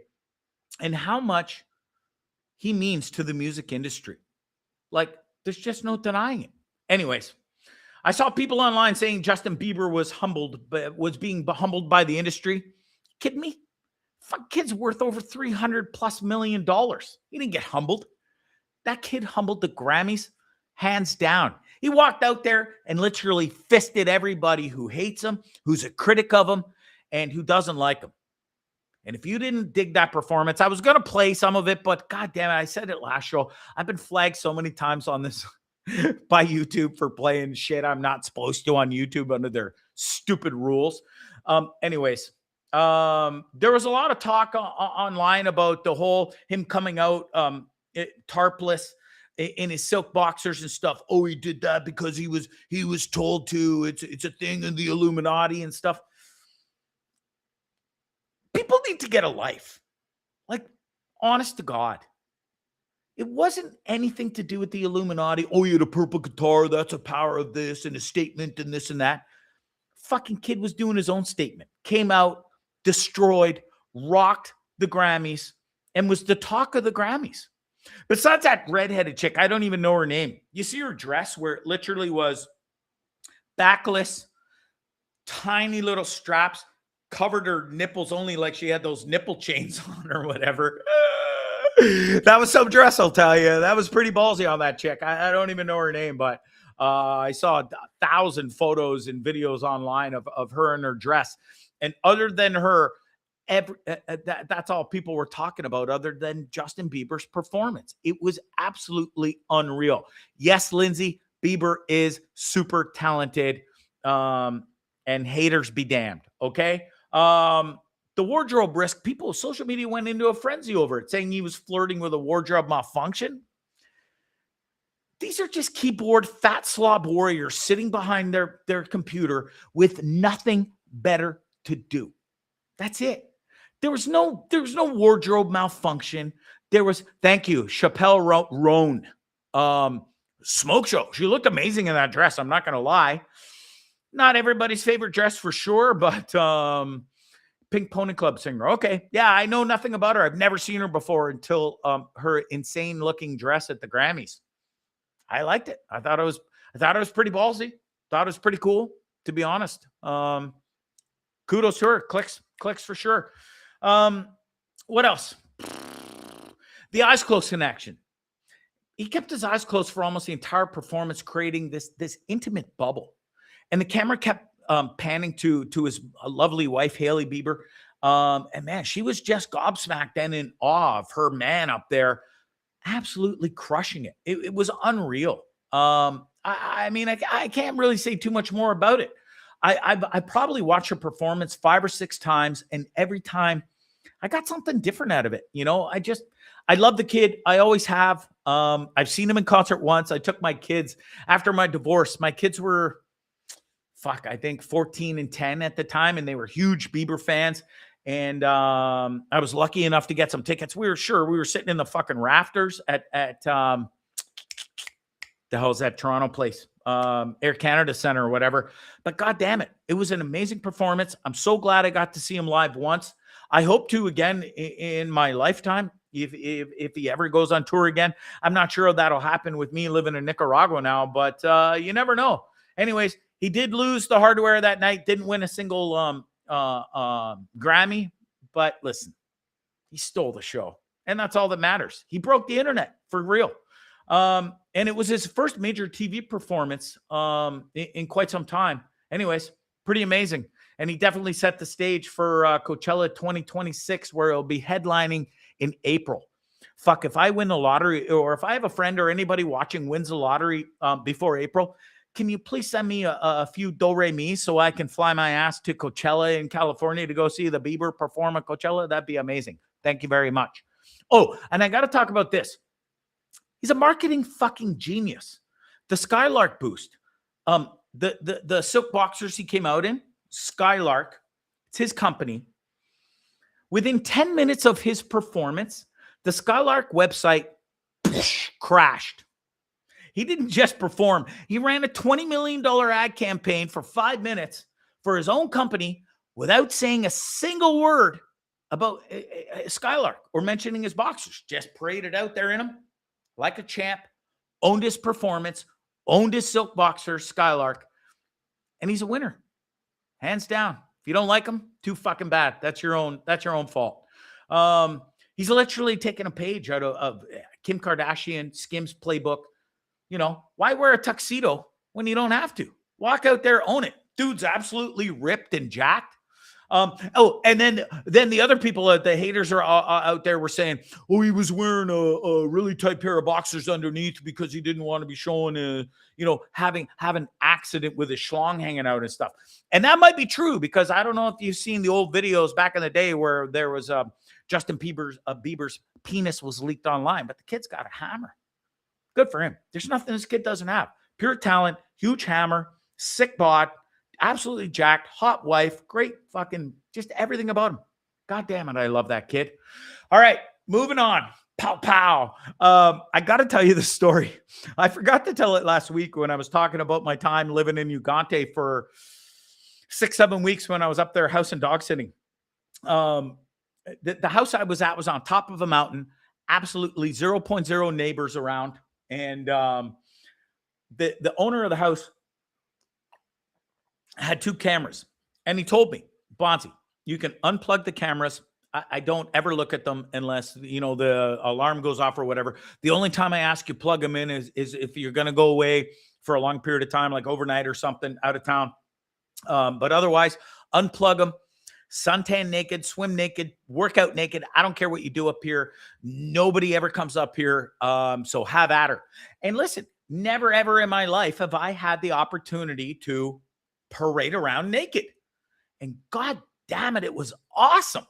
and how much he means to the music industry. Like, there's just no denying it. Anyways, I saw people online saying Justin Bieber was being humbled by the industry. You kidding me? Fuck, kid's worth over $300+ million. He didn't get humbled. That kid humbled the Grammys hands down. He walked out there and literally fisted everybody who hates him, who's a critic of him, and who doesn't like him. And if you didn't dig that performance, I was going to play some of it, but God damn it, I said it last show. I've been flagged so many times on this by YouTube for playing shit I'm not supposed to on YouTube under their stupid rules. Anyways, there was a lot of talk online about the whole him coming out tarpless in his silk boxers and stuff. Oh, he did that because he was told to. It's a thing in the Illuminati and stuff. People need to get a life. Like, honest to God. It wasn't anything to do with the Illuminati. Oh, you had a purple guitar. That's a power of this and a statement and this and that. Fucking kid was doing his own statement. Came out, destroyed, rocked the Grammys, and was the talk of the Grammys. Besides that redheaded chick, I don't even know her name. You see her dress where it literally was backless, tiny little straps, covered her nipples only like she had those nipple chains on or whatever. That was some dress, I'll tell you. That was pretty ballsy on that chick. I don't even know her name, but I saw 1,000 photos and videos online of her in her dress. And other than her, that's all people were talking about other than Justin Bieber's performance. It was absolutely unreal. Yes, Lindsay, Bieber is super talented, and haters be damned, okay? The wardrobe risk, social media went into a frenzy over it, saying he was flirting with a wardrobe malfunction. These are just keyboard fat slob warriors sitting behind their computer with nothing better to do. That's it. There was no wardrobe malfunction. There was, thank you, Chappelle Roan. Smoke show. She looked amazing in that dress. I'm not going to lie. Not everybody's favorite dress for sure, but Pink Pony Club singer. Okay. Yeah, I know nothing about her. I've never seen her before until her insane looking dress at the Grammys. I liked it. I thought it was pretty ballsy. Thought it was pretty cool, to be honest. Kudos to her. Clicks for sure. What else? The eyes closed connection. He kept his eyes closed for almost the entire performance, creating this intimate bubble. And the camera kept panning to his lovely wife, Hailey Bieber. And man, she was just gobsmacked and in awe of her man up there, absolutely crushing it. It was unreal. I mean, I can't really say too much more about it. I probably watched her performance 5 or 6 times, and every time I got something different out of it. I love the kid. I always have. I've seen him in concert once. I took my kids after my divorce. My kids were, I think 14 and 10 at the time, and they were huge Bieber fans. And I was lucky enough to get some tickets. We were sitting in the fucking rafters at the hell's that Toronto place? Air Canada Center or whatever. But God damn it, it was an amazing performance. I'm so glad I got to see him live once. I hope to again in my lifetime. If he ever goes on tour again, I'm not sure that'll happen with me living in Nicaragua now, but you never know. Anyways, he did lose the hardware that night. Didn't win a single Grammy, but listen, he stole the show, and that's all that matters. He broke the internet for real. And it was his first major TV performance in quite some time. Anyways, pretty amazing. And he definitely set the stage for Coachella 2026, where he'll be headlining in April. If I win the lottery, or if I have a friend or anybody watching wins the lottery before April, can you please send me a few do-re-mi so I can fly my ass to Coachella in California to go see the Bieber perform at Coachella? That'd be amazing. Thank you very much. Oh, and I got to talk about this. He's a marketing fucking genius. The Skylark boost. The silk boxers he came out in, Skylark, it's his company. Within 10 minutes of his performance, the Skylark website crashed. He didn't just perform. He ran a $20 million ad campaign for 5 minutes for his own company without saying a single word about Skylark or mentioning his boxers. Just paraded out there in them like a champ, owned his performance, owned his silk boxer, Skylark, and he's a winner. Hands down. If you don't like him, too fucking bad. That's your own fault. He's literally taken a page out of Kim Kardashian, Skim's playbook. Why wear a tuxedo when you don't have to? Walk out there, own it. Dude's absolutely ripped and jacked. And then the other people, the haters are out there were saying, oh, he was wearing a really tight pair of boxers underneath because he didn't want to be showing, having an accident with his schlong hanging out and stuff. And that might be true, because I don't know if you've seen the old videos back in the day where there was Justin Bieber's penis was leaked online, but the kid's got a hammer. Good for him. There's nothing this kid doesn't have. Pure talent, huge hammer, sick bod, absolutely jacked, hot wife, great fucking, just everything about him. God damn it, I love that kid. All right, moving on. Pow, pow. I got to tell you the story. I forgot to tell it last week when I was talking about my time living in Uganda for 6-7 weeks when I was up there house and dog sitting. The house I was at was on top of a mountain, absolutely 0.0 neighbors around. And the owner of the house had 2 cameras, and he told me, Bondzee, you can unplug the cameras. I don't ever look at them unless, the alarm goes off or whatever. The only time I ask you plug them in is if you're going to go away for a long period of time, like overnight or something, out of town. But otherwise, unplug them, suntan naked, swim naked, workout naked. I don't care what you do up here. Nobody ever comes up here. So have at her. And listen, never, ever in my life have I had the opportunity to parade around naked. And God damn it, it was awesome.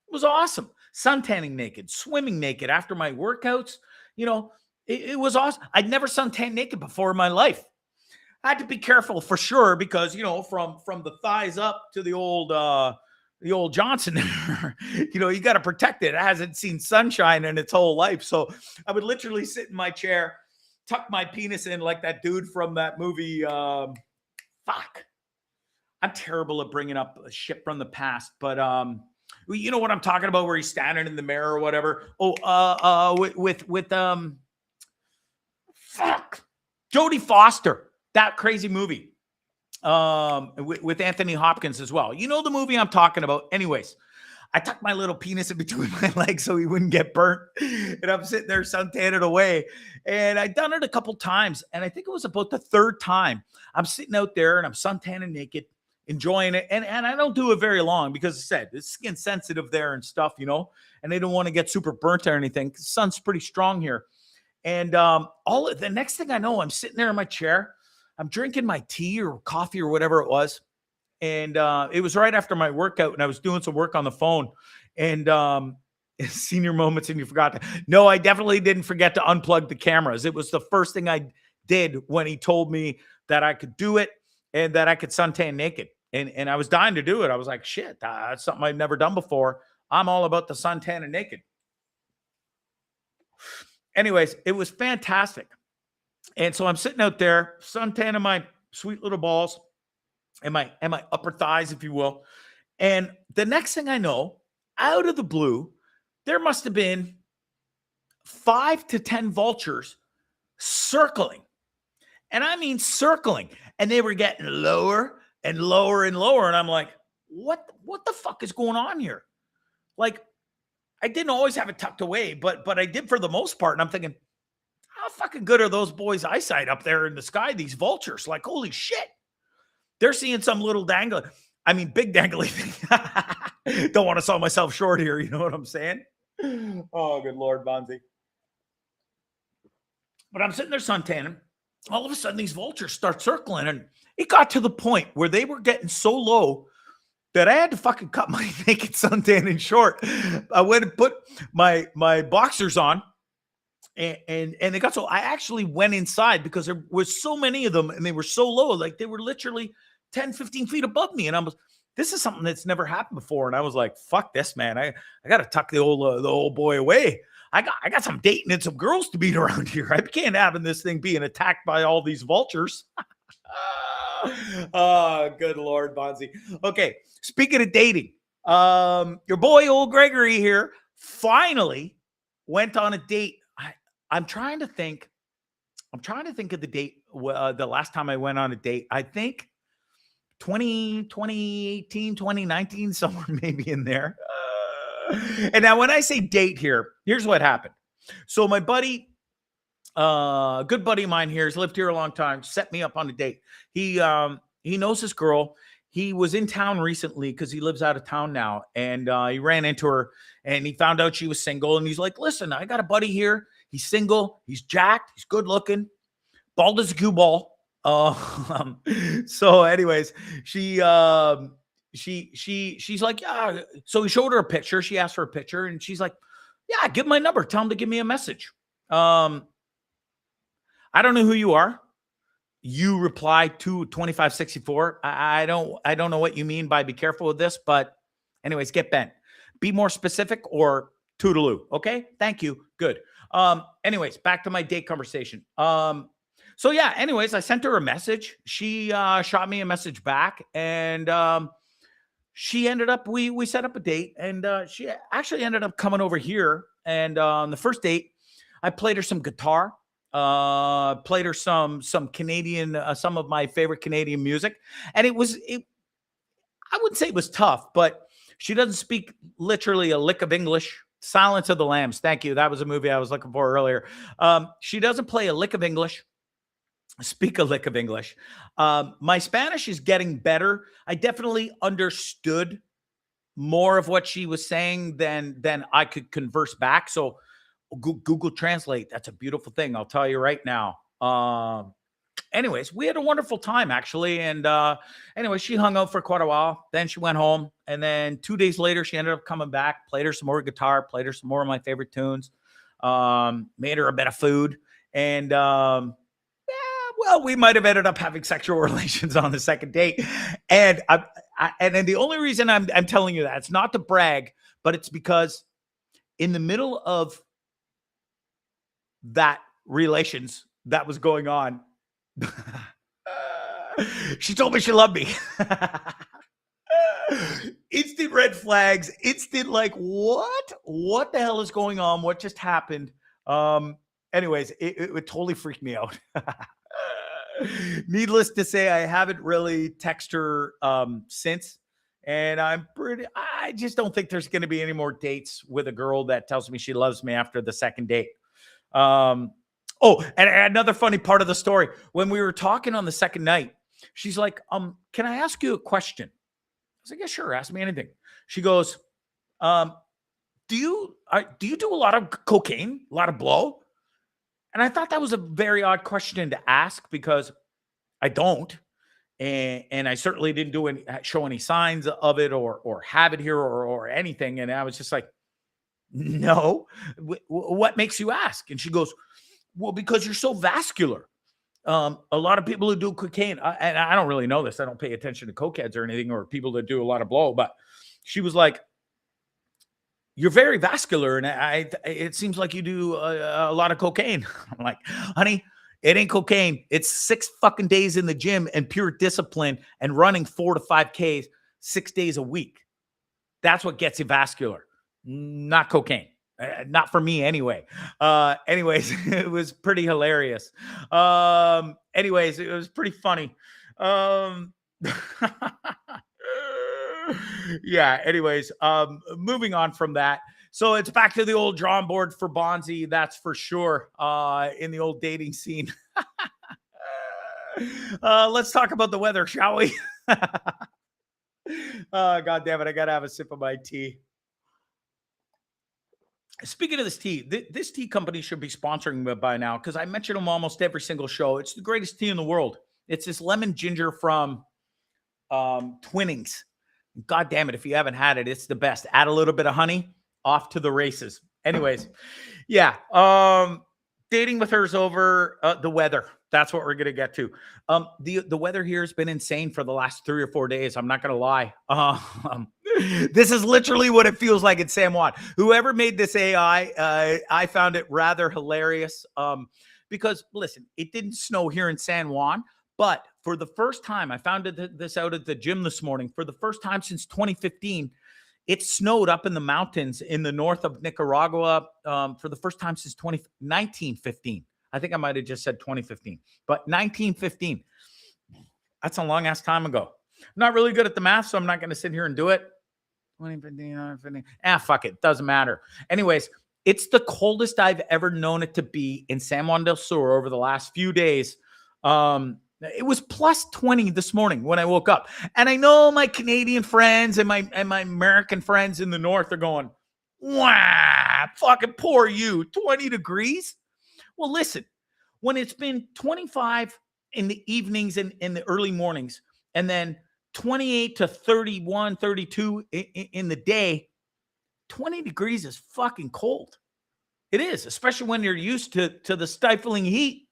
It was awesome. Suntanning naked, swimming naked after my workouts. It was awesome. I'd never suntanned naked before in my life. I had to be careful for sure because, from the thighs up to the old Johnson, you got to protect it. It hasn't seen sunshine in its whole life. So I would literally sit in my chair, tuck my penis in like that dude from that movie. I'm terrible at bringing up shit from the past, but you know what I'm talking about, where he's standing in the mirror or whatever. With Jodie Foster, that crazy movie with Anthony Hopkins as well. You know the movie I'm talking about. Anyways, I tucked my little penis in between my legs so he wouldn't get burnt. And I'm sitting there suntanning away. And I'd done it a couple times. And I think it was about the 3rd time. I'm sitting out there and I'm suntanning naked, enjoying it. And I don't do it very long because, I said, it's skin sensitive there and stuff, and they don't want to get super burnt or anything. The sun's pretty strong here. And the next thing I know, I'm sitting there in my chair. I'm drinking my tea or coffee or whatever it was. and it was right after my workout, and I was doing some work on the phone, and senior moments, and you forgot to. No, I definitely didn't forget to unplug the cameras. It was the first thing I did when he told me that I could do it and that I could suntan naked. And I was dying to do it. I was like, shit, that's something I've never done before. I'm all about the suntan and naked. Anyways, it was fantastic. And so I'm sitting out there, suntanning my sweet little balls and my upper thighs, if you will. And the next thing I know, out of the blue, there must have been 5 to 10 vultures circling. And I mean circling. And they were getting lower and lower and lower. And I'm like, what the fuck is going on here? Like, I didn't always have it tucked away, but I did for the most part. And I'm thinking, how fucking good are those boys' eyesight up there in the sky? These vultures, like, holy shit. They're seeing some little dangly, I mean, big dangly thing. Don't want to sell myself short here. You know what I'm saying? Oh, good Lord, Bondzee. But I'm sitting there suntanning. All of a sudden, these vultures start circling. And it got to the point where they were getting so low that I had to fucking cut my naked suntanning short. I went and put my boxers on. And it got so I actually went inside because there was so many of them and they were so low, like they were literally 10, 15 feet above me. And this is something that's never happened before. And I was like, fuck this, man. I got to tuck the old boy away. I got some dating and some girls to beat around here. I can't have this thing being attacked by all these vultures. Oh, good Lord, Bondzee. Okay. Speaking of dating, your boy, Ol Gregory here, finally went on a date. I'm trying to think of the date, the last time I went on a date. I think 2018, 2019, somewhere maybe in there. And now when I say date here, here's what happened. So my buddy, good buddy of mine here, has lived here a long time, set me up on a date. He knows this girl. He was in town recently because he lives out of town now. And he ran into her and he found out she was single. And he's like, listen, I got a buddy here. He's single. He's jacked. He's good looking. Bald as a cue ball. So anyways, she's like, yeah. So he showed her a picture. She asked for a picture and she's like, yeah, give him my number. Tell him to give me a message. I don't know who you are. You reply to 2564. I don't know what you mean by be careful with this, but anyways, get bent. Be more specific or toodaloo. Okay. Thank you. Good. Anyways, back to my date conversation. So yeah, anyways, I sent her a message. She shot me a message back and she ended up, we set up a date and she actually ended up coming over here. And on the first date, I played her some guitar, played her some Canadian, some of my favorite Canadian music. And I wouldn't say it was tough, but she doesn't speak literally a lick of English. Silence of the Lambs. Thank you. That was a movie I was looking for earlier. She doesn't play a lick of English, speak a lick of English. My Spanish is getting better. I definitely understood more of what she was saying than I could converse back. So Google Translate, that's a beautiful thing. I'll tell you right now. Anyways, we had a wonderful time actually. And anyway, she hung out for quite a while. Then she went home. And then 2 days later, she ended up coming back, played her some more guitar, played her some more of my favorite tunes, made her a bit of food. And yeah, well, we might have ended up having sexual relations on the second date. And and then the only reason I'm telling you that, it's not to brag, but it's because in the middle of that relations that was going on, she told me she loved me. Instant red flags, instant like, what the hell is going on? What just happened? Anyways, it totally freaked me out. Needless to say, I haven't really texted her since. And I just don't think there's going to be any more dates with a girl that tells me she loves me after the second date. Oh, and another funny part of the story, when we were talking on the second night, she's like, can I ask you a question? I was like, yeah, sure. Ask me anything. She goes, do you do a lot of cocaine, a lot of blow? And I thought that was a very odd question to ask because I don't. And I certainly didn't show any signs of it or have it here or anything. And I was just like, no, what makes you ask? And she goes, well, because you're so vascular. A lot of people who do cocaine, and I don't really know this. I don't pay attention to cokeheads or anything, or people that do a lot of blow, but she was like, you're very vascular. And it seems like you do a lot of cocaine. I'm like, honey, it ain't cocaine. It's 6 fucking days in the gym and pure discipline and running 4 to 5Ks 6 days a week. That's what gets you vascular, not cocaine. Not for me anyway. Anyways, it was pretty hilarious. Anyways, it was pretty funny. Yeah, anyways, moving on from that. So it's back to the old drawing board for Bondzee, that's for sure, in the old dating scene. Let's talk about the weather, shall we? God damn it, I gotta have a sip of my tea. Speaking of this tea, this tea company should be sponsoring me by now, because I mention them almost every single show. It's the greatest tea in the world. It's this lemon ginger from Twinnings. God damn it, if you haven't had it, it's the best. Add a little bit of honey, off to the races. Anyways, yeah. Dating with her's over. The weather. That's what we're going to get to. The weather here has been insane for the last 3 or 4 days. I'm not going to lie. This is literally what it feels like in San Juan. Whoever made this AI, I found it rather hilarious. Because, listen, it didn't snow here in San Juan. But for the first time, I found this out at the gym this morning. For the first time since 2015, it snowed up in the mountains in the north of Nicaragua for the first time since 1915. I think I might have just said 2015, but 1915. That's a long ass time ago. I'm not really good at the math, so I'm not going to sit here and do it. 2015, fuck it. Doesn't matter. Anyways, it's the coldest I've ever known it to be in San Juan del Sur over the last few days. It was plus 20 this morning when I woke up. And I know my Canadian friends and my American friends in the north are going, wow, fucking poor you, 20 degrees? Well, listen, when it's been 25 in the evenings and in the early mornings, and then 28 to 31, 32 in the day, 20 degrees is fucking cold. It is, especially when you're used to the stifling heat.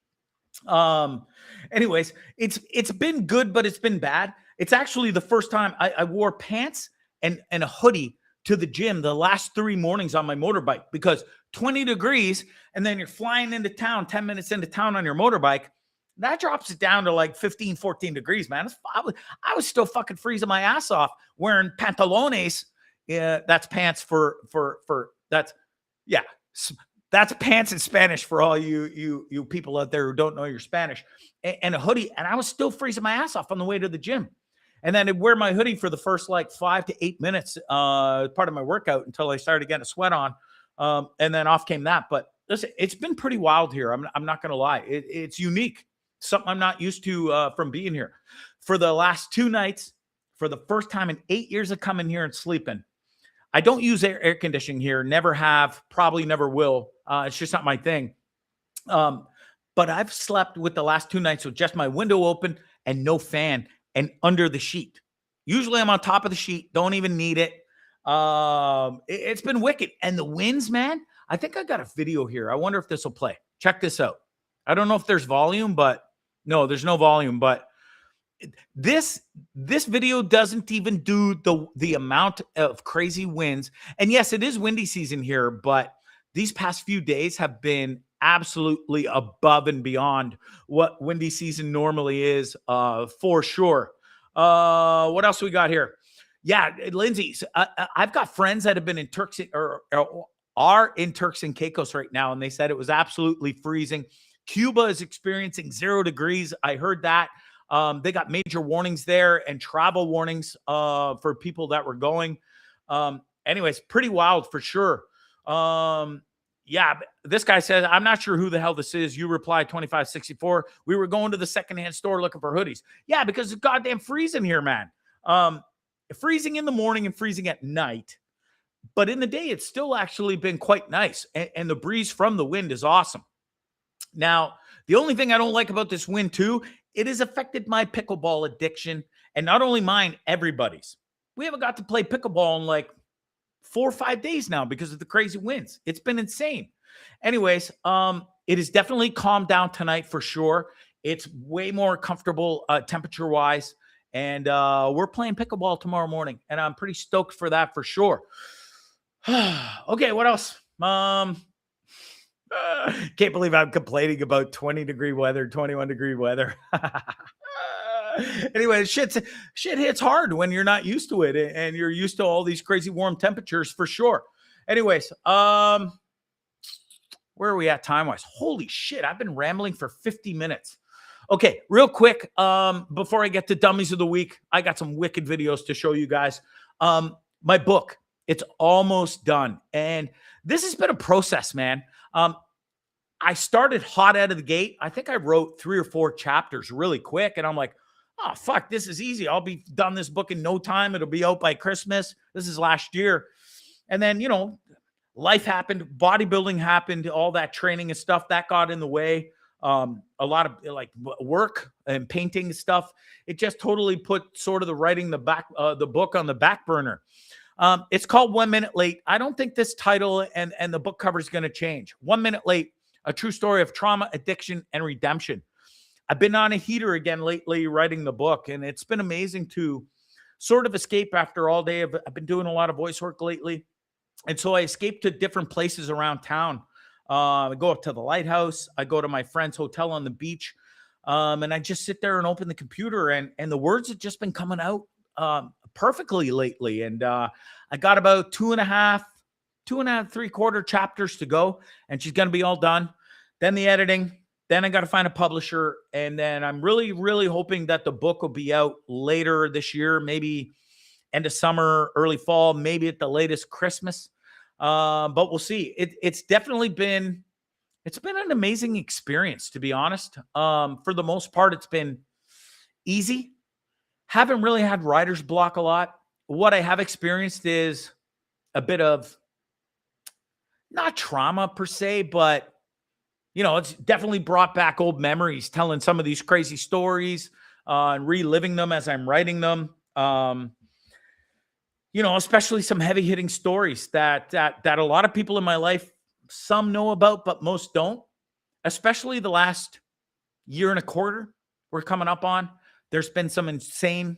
Anyways, it's been good, but it's been bad. It's actually the first time I wore pants and a hoodie to the gym the last 3 mornings on my motorbike, because 20 degrees and then you're flying into town 10 minutes into town on your motorbike, that drops it down to like 15, 14 degrees, man. I was still fucking freezing my ass off wearing pantalones. Yeah, that's pants for that's, yeah. That's pants in Spanish for all you people out there who don't know your Spanish, and a hoodie. And I was still freezing my ass off on the way to the gym. And then I'd wear my hoodie for the first like 5 to 8 minutes, part of my workout, until I started getting a sweat on. And then off came that. But listen, it's been pretty wild here. I'm not going to lie. It's unique. Something I'm not used to from being here. For the last 2 nights, for the first time in 8 years of coming here and sleeping, I don't use air conditioning here. Never have, probably never will. It's just not my thing. But I've slept with the last 2 nights with just my window open and no fan and under the sheet. Usually I'm on top of the sheet. Don't even need it. It's been wicked. And the winds, man, I think I got a video here. I wonder if this will play. Check this out. I don't know if there's volume, but no, there's no volume. But this video doesn't even do the amount of crazy winds. And yes, it is windy season here, but these past few days have been absolutely above and beyond what windy season normally is, for sure. What else we got here? Yeah, Lindsay, I've got friends that have been in Turks or are in Turks and Caicos right now, and they said it was absolutely freezing. Cuba is experiencing 0 degrees. I heard that. They got major warnings there and travel warnings for people that were going. Anyways, pretty wild for sure. Yeah, this guy says, I'm not sure who the hell this is. You replied 2564. We were going to the secondhand store looking for hoodies. Yeah, because it's goddamn freezing here, man. Freezing in the morning and freezing at night. But in the day, it's still actually been quite nice. And the breeze from the wind is awesome. Now, the only thing I don't like about this wind too it has affected my pickleball addiction, and not only mine, everybody's. We haven't got to play pickleball in like 4 or 5 days now because of the crazy winds. It's been insane. Anyways, it is definitely calmed down tonight for sure. It's way more comfortable temperature wise. And we're playing pickleball tomorrow morning. And I'm pretty stoked for that for sure. Okay, what else? Can't believe I'm complaining about 20-degree weather, 21-degree weather. Anyway, shit hits hard when you're not used to it and you're used to all these crazy warm temperatures for sure. Anyways, where are we at time-wise? Holy shit, I've been rambling for 50 minutes. Okay, real quick, before I get to Dummies of the Week, I got some wicked videos to show you guys. My book, it's almost done. And this has been a process, man. I started hot out of the gate. I think I wrote 3 or 4 chapters really quick. And I'm like, oh, fuck, this is easy. I'll be done this book in no time. It'll be out by Christmas. This is last year. And then, you know, life happened. Bodybuilding happened. All that training and stuff, that got in the way. A lot of like work and painting stuff. It just totally put sort of the writing the book on the back burner. It's called 1 Minute Late. I don't think this title and the book cover is going to change. 1 Minute Late, a true story of trauma, addiction, and redemption. I've been on a heater again lately writing the book, and it's been amazing to sort of escape after all day. I've been doing a lot of voice work lately. And so I escaped to different places around town. I go up to the lighthouse. I go to my friend's hotel on the beach. And I just sit there and open the computer, and the words have just been coming out perfectly lately. And I got about 2.5, 3/4 chapters to go, and she's going to be all done. Then the editing. Then I got to find a publisher. And then I'm really, really hoping that the book will be out later this year, maybe end of summer, early fall, maybe at the latest Christmas. But we'll see. It's definitely been an amazing experience, to be honest. For the most part, it's been easy. Haven't really had writer's block a lot. What I have experienced is a bit of not trauma per se, but you know, it's definitely brought back old memories, telling some of these crazy stories and reliving them as I'm writing them. You know, especially some heavy hitting stories that a lot of people in my life, some know about, but most don't. Especially the last 1.25 years we're coming up on. There's been some insane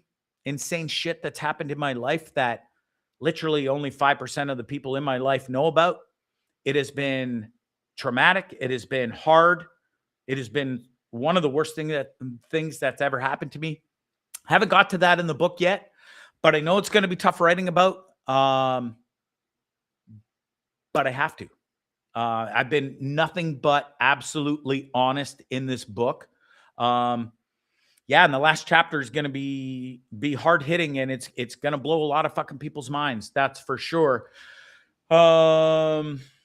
shit that's happened in my life that literally only 5% of the people in my life know about. It has been traumatic. It has been hard. It has been one of the worst things that's ever happened to me. I haven't got to that in the book yet, but I know it's going to be tough writing about. But I have to. I've been nothing but absolutely honest in this book. Yeah, and the last chapter is going to be hard hitting, and it's going to blow a lot of fucking people's minds. That's for sure.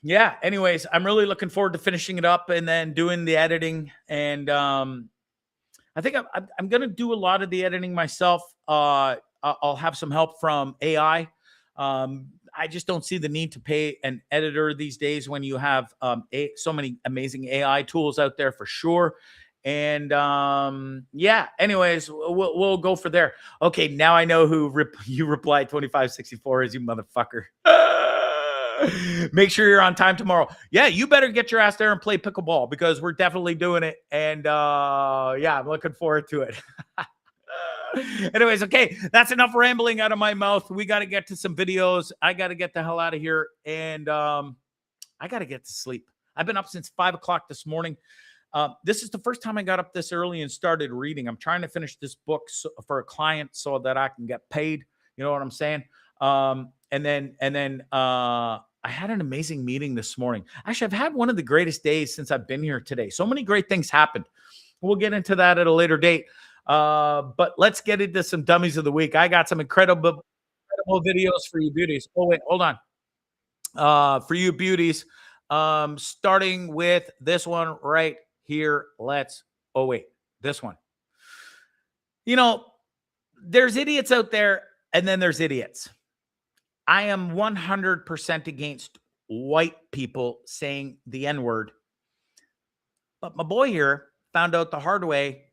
Yeah, anyways, I'm really looking forward to finishing it up and then doing the editing. And I think I'm going to do a lot of the editing myself. I'll have some help from AI. I just don't see the need to pay an editor these days when you have so many amazing AI tools out there for sure. And yeah, anyways, we'll go for there. Okay, now I know who you replied 2564 is, you motherfucker. Make sure you're on time tomorrow. Yeah, you better get your ass there and play pickleball because we're definitely doing it. And yeah, I'm looking forward to it. Anyways, okay, that's enough rambling out of my mouth. We got to get to some videos. I got to get the hell out of here. And I got to get to sleep. I've been up since 5 o'clock this morning. This is the first time I got up this early and started reading. I'm trying to finish this book for a client so that I can get paid. You know what I'm saying? And then I had an amazing meeting this morning. Actually, I've had one of the greatest days since I've been here today. So many great things happened. We'll get into that at a later date. But let's get into some dummies of the week. I got some incredible videos for you beauties. Oh, wait, hold on. For you beauties, starting with this one right here. This one. You know, there's idiots out there, and then there's idiots. I am 100% against white people saying the N-word. But my boy here found out the hard way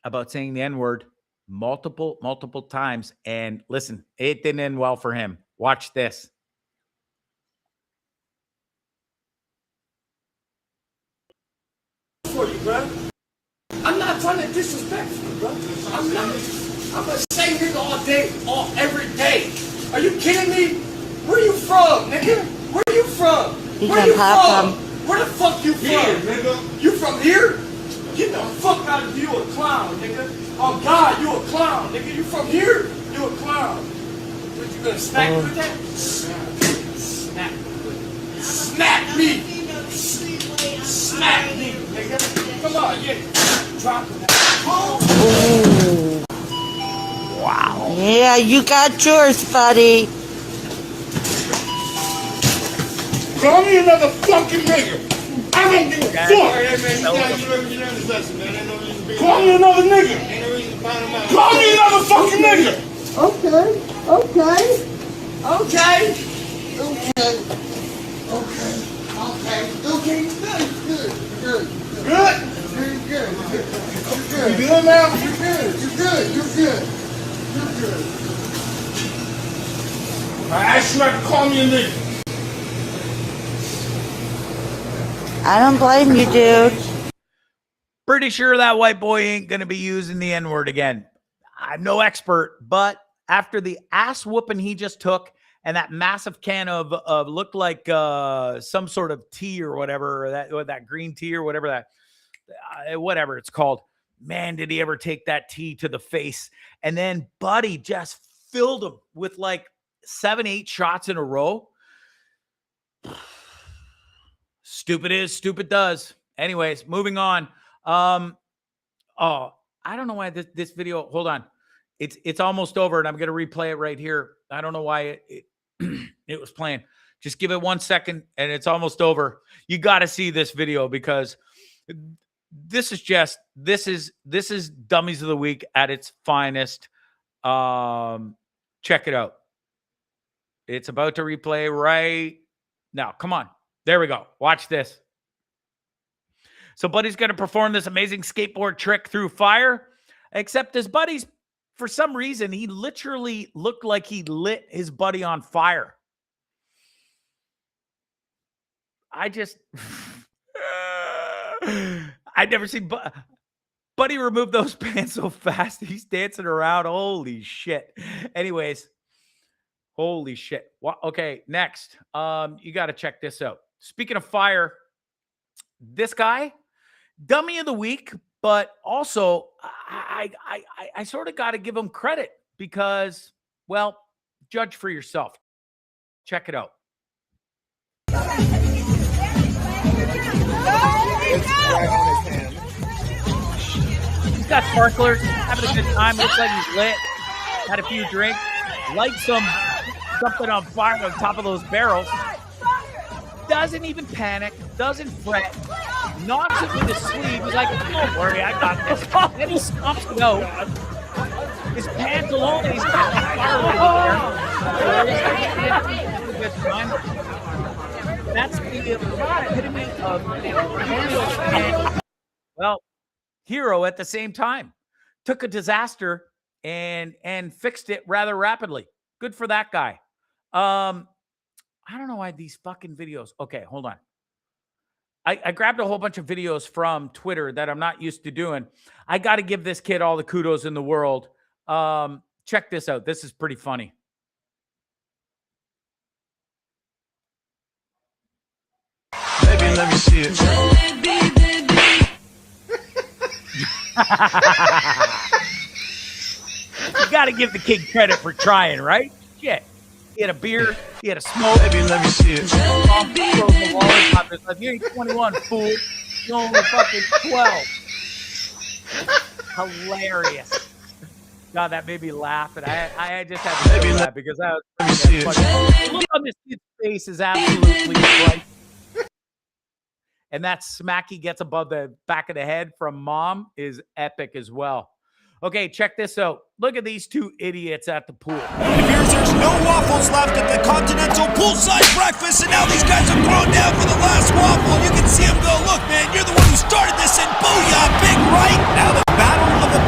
about saying the N-word multiple times. And listen, it didn't end well for him. Watch this. For you, bro. I'm not trying to disrespect you, bro. I'm not. I'm gonna say nigga all day, every day. Are you kidding me? Where you from, nigga? Where you from? Where you from? Where the fuck you from? Here, nigga. You from here? Get the fuck out of here, you a clown, nigga. Oh God, you a clown, nigga. You from here? You a clown. What, you gonna smack me with that? Smack me. Smack me. Smack me, nigga. Come on, yeah. Drop it. Ooh. Wow. Yeah, you got yours, buddy. Call me another fucking nigga. I don't give a fuck. Call me another nigga. Call me another fucking nigga. Okay. Good. You good now? You're good. I asked you not to call me a nigga. I don't blame you, dude. Pretty sure that white boy ain't going to be using the N-word again. I'm no expert, but after the ass whooping he just took and that massive can of looked like some sort of tea or whatever, or that green tea or whatever whatever it's called. Man, did he ever take that tea to the face. And then Buddy just filled him with like 7-8 shots in a row. Stupid is, stupid does. Anyways, moving on. I don't know why this video, hold on. It's almost over and I'm going to replay it right here. I don't know why it was playing. Just give it 1 second and it's almost over. You got to see this video because this is Dummies of the Week at its finest. Check it out. It's about to replay right now. Come on. There we go. Watch this. So Buddy's going to perform this amazing skateboard trick through fire, except his buddy's, for some reason, he literally looked like he lit his buddy on fire. I never seen Buddy remove those pants so fast. He's dancing around. Holy shit. Anyways, holy shit. Okay, next. You got to check this out. Speaking of fire, this guy, Dummy of the Week, but also I sort of got to give him credit because, well, judge for yourself. Check it out. He's got sparklers, having a good time. Looks like he's lit. Had a few drinks. Light something on fire on top of those barrels. Doesn't even panic. Doesn't fret. Knocks it with his sleeve. He's like, don't worry, I got this. Then he stomps it out. His pants alone, and he's got the fire there. That's the epitome of well, hero at the same time. Took a disaster and fixed it rather rapidly. Good for that guy. I don't know why these fucking videos. Okay, hold on. I grabbed a whole bunch of videos from Twitter that I'm not used to doing. I got to give this kid all the kudos in the world. Check this out. This is pretty funny. Baby, let me see it. You got to give the kid credit for trying, right? Shit. He had a beer. He had a smoke. Baby, let me see it. You ain't 21, fool. You're only fucking 12. Hilarious. God, that made me laugh. And I just had to do that because that was funny. The look on this kid's face is absolutely bright. And that smack he gets above the back of the head from mom is epic as well. Okay, check this out. Look at these two idiots at the pool. It appears there's no waffles left at the Continental Poolside Breakfast, and now these guys are throwing down for the last waffle. You can see them go, look, man, you're the one who started this, and booyah, big right. Now the battle of the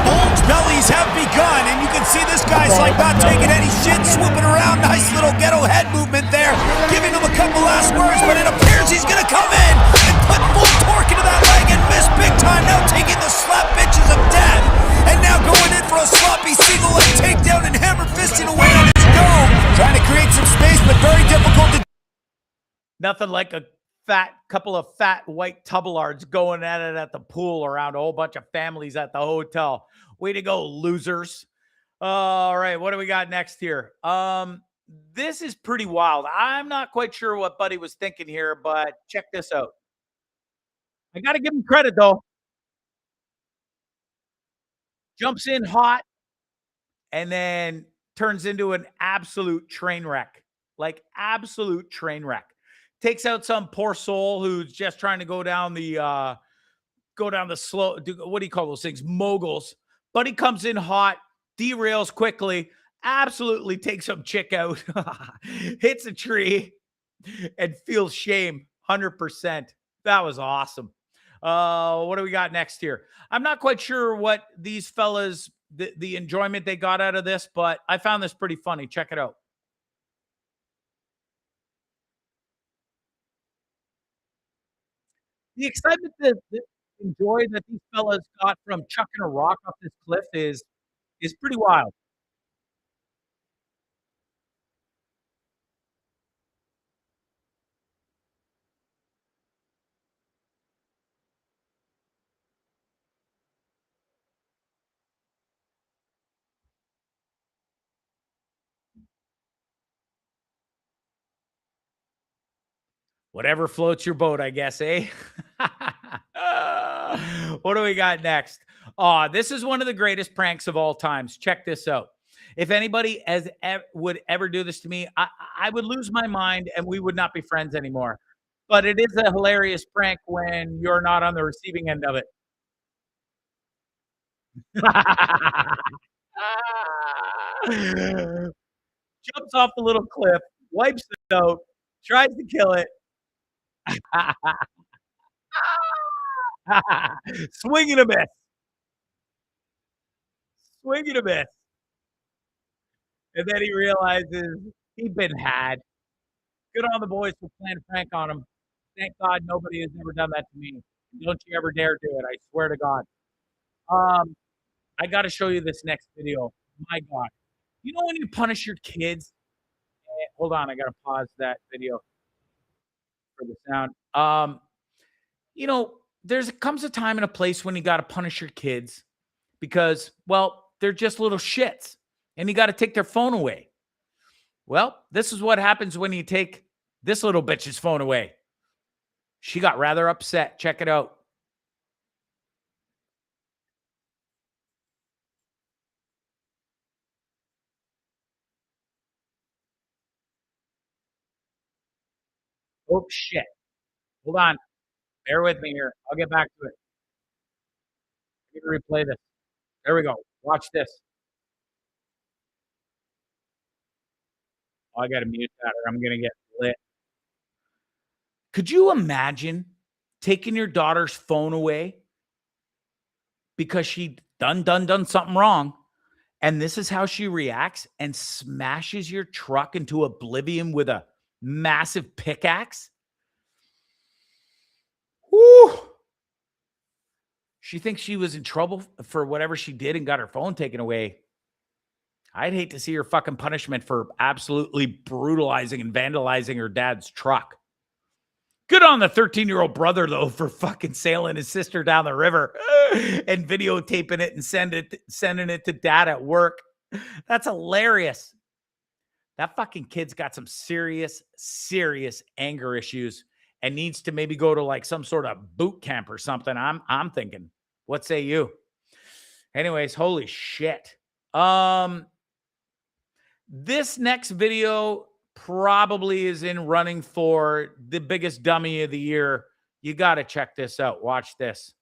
Nothing like a couple of fat white tubelards going at it at the pool around a whole bunch of families at the hotel. Way to go, losers. All right, what do we got next here? This is pretty wild. I'm not quite sure what Buddy was thinking here, but check this out. I got to give him credit, though. Jumps in hot and then turns into an absolute train wreck. Like, absolute train wreck. Takes out some poor soul who's just trying to go down the slow, what do you call those things? Moguls. Buddy comes in hot, derails quickly, absolutely takes some chick out, hits a tree, and feels shame 100%. That was awesome. What do we got next here? I'm not quite sure what these fellas, the enjoyment they got out of this, but I found this pretty funny. Check it out. The excitement, the enjoy that these fellas got from chucking a rock off this cliff is pretty wild. Whatever floats your boat, I guess, eh? What do we got next? This is one of the greatest pranks of all times. Check this out. If anybody would ever do this to me, I would lose my mind and we would not be friends anymore. But it is a hilarious prank when you're not on the receiving end of it. Jumps off the little cliff, wipes it out, tries to kill it. Swing and a miss. Swing and a miss. And then he realizes he'd been had. Good on the boys for playing prank on him. Thank God nobody has ever done that to me. Don't you ever dare do it. I swear to God. Um, I got to show you this next video. My God. You know when you punish your kids? Hold on, I got to pause that video for the sound. You know, comes a time and a place when you got to punish your kids because, well, they're just little shits and you got to take their phone away. Well, this is what happens when you take this little bitch's phone away. She got rather upset. Check it out. Oh, shit. Hold on. Bear with me here. I'll get back to it. I need to replay this. There we go. Watch this. Oh, I got to mute that or I'm going to get lit. Could you imagine taking your daughter's phone away because she done something wrong? And this is how she reacts and smashes your truck into oblivion with a massive pickaxe? Woo! She thinks she was in trouble for whatever she did and got her phone taken away. I'd hate to see her fucking punishment for absolutely brutalizing and vandalizing her dad's truck. Good on the 13-year-old brother, though, for fucking sailing his sister down the river and videotaping it and sending it to dad at work. That's hilarious. That fucking kid's got some serious, serious anger issues and needs to maybe go to like some sort of boot camp or something. I'm thinking. What say you? Anyways, holy shit. This next video probably is in running for the biggest dummy of the year. You got to check this out. Watch this.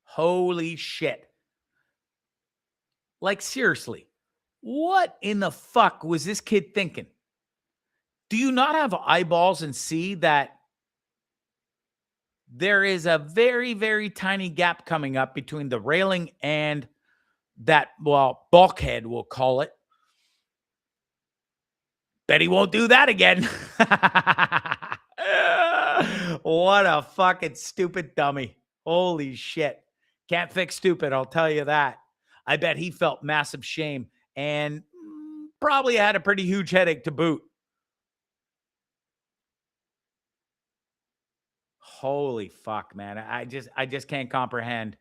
Holy shit. Like, seriously, what in the fuck was this kid thinking? Do you not have eyeballs and see that there is a very, very tiny gap coming up between the railing and that, well, bulkhead, we'll call it? Bet he won't do that again. What a fucking stupid dummy. Holy shit. Can't fix stupid, I'll tell you that. I bet he felt massive shame and probably had a pretty huge headache to boot. Holy fuck, man. I just can't comprehend.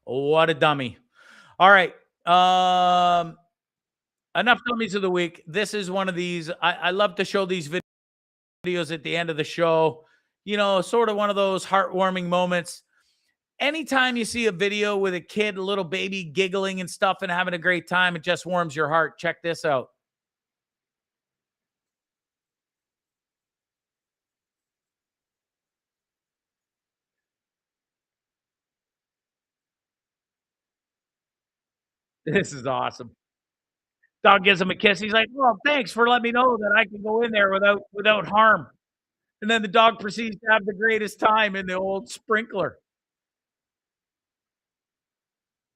What a dummy. All right. Enough dummies of the week. This is one of these. I love to show these videos at the end of the show. You know, sort of one of those heartwarming moments. Anytime you see a video with a kid, a little baby giggling and stuff and having a great time, it just warms your heart. Check this out. This is awesome. Dog gives him a kiss. He's like, "Well, thanks for letting me know that I can go in there without harm." And then the dog proceeds to have the greatest time in the old sprinkler.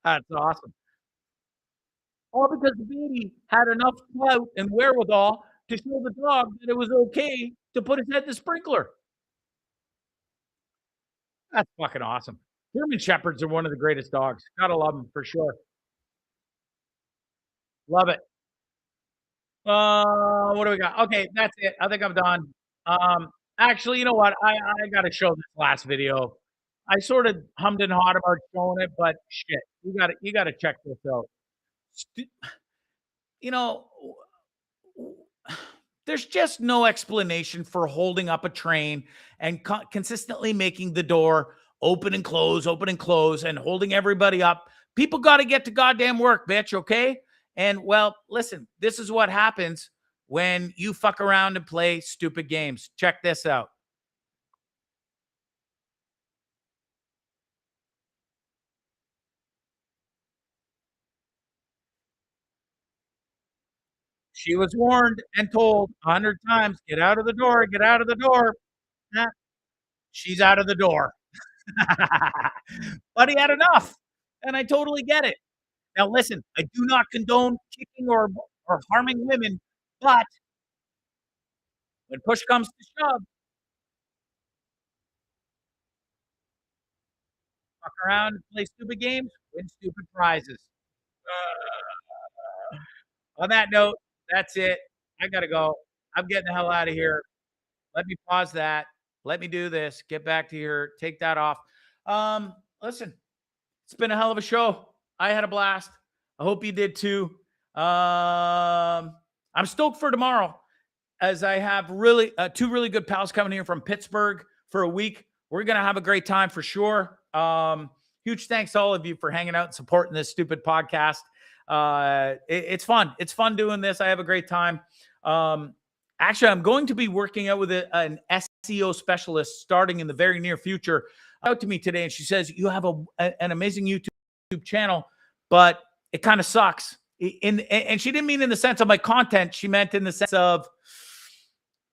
That's awesome. All because the baby had enough clout and wherewithal to show the dog that it was okay to put his head in the sprinkler. That's fucking awesome. German Shepherds are one of the greatest dogs. Gotta love them for sure. Love it. What do we got? Okay, that's it. I think I'm done. Actually, you know what? I gotta show this last video. I sort of hummed and hawed about showing it, but shit, you gotta check this out. You know, there's just no explanation for holding up a train and consistently making the door open and close, and holding everybody up. People got to get to goddamn work, bitch, okay? And, well, listen, this is what happens when you fuck around and play stupid games. Check this out. She was warned and told 100 times, get out of the door, get out of the door. Nah, she's out of the door. But he had enough, and I totally get it. Now, listen, I do not condone kicking or harming women, but when push comes to shove, fuck around and play stupid games, win stupid prizes. On that note, that's it. I gotta go. I'm getting the hell out of here. Let me pause that. Let me do this. Get back to here. Take that off. Listen, it's been a hell of a show. I had a blast. I hope you did too. I'm stoked for tomorrow, as I have really two really good pals coming here from Pittsburgh for a week. We're gonna have a great time for sure. Huge thanks to all of you for hanging out and supporting this stupid podcast. It's fun. It's fun doing this. I have a great time. Actually, I'm going to be working out with an SEO specialist starting in the very near future. Out to me today, and she says, you have an amazing YouTube channel, but it kind of sucks. And she didn't mean in the sense of my content. She meant in the sense of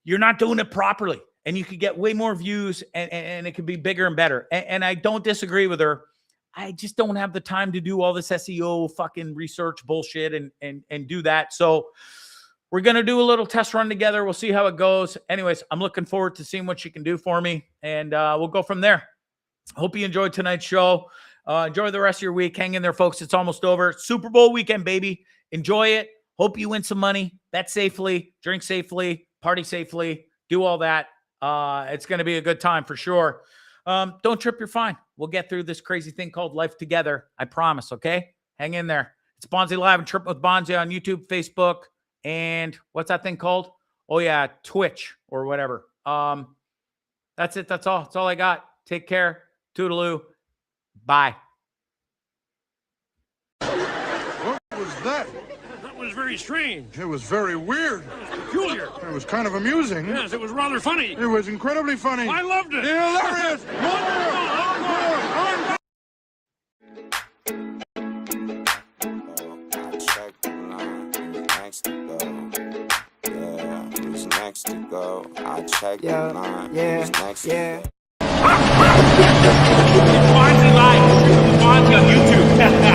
you're not doing it properly, and you could get way more views, and it could be bigger and better. And I don't disagree with her. I just don't have the time to do all this SEO fucking research bullshit and do that. So we're going to do a little test run together. We'll see how it goes. Anyways, I'm looking forward to seeing what she can do for me, and we'll go from there. Hope you enjoyed tonight's show. Enjoy the rest of your week. Hang in there, folks. It's almost over. Super Bowl weekend, baby. Enjoy it. Hope you win some money. Bet safely. Drink safely. Party safely. Do all that. It's going to be a good time for sure. Don't trip. You're fine. We'll get through this crazy thing called life together. I promise, okay? Hang in there. It's Bondzee Live and Trippin With Bondzee on YouTube, Facebook, and what's that thing called? Oh, yeah, Twitch or whatever. That's it. That's all. That's all I got. Take care. Toodaloo. Bye. What was that? That was very strange. It was very weird. Peculiar. It was kind of amusing. Yes, it was rather funny. It was incredibly funny. I loved it. Hilarious. Next to go, I check the line. Who's next to go? Bondzee Live, Bondzee on YouTube.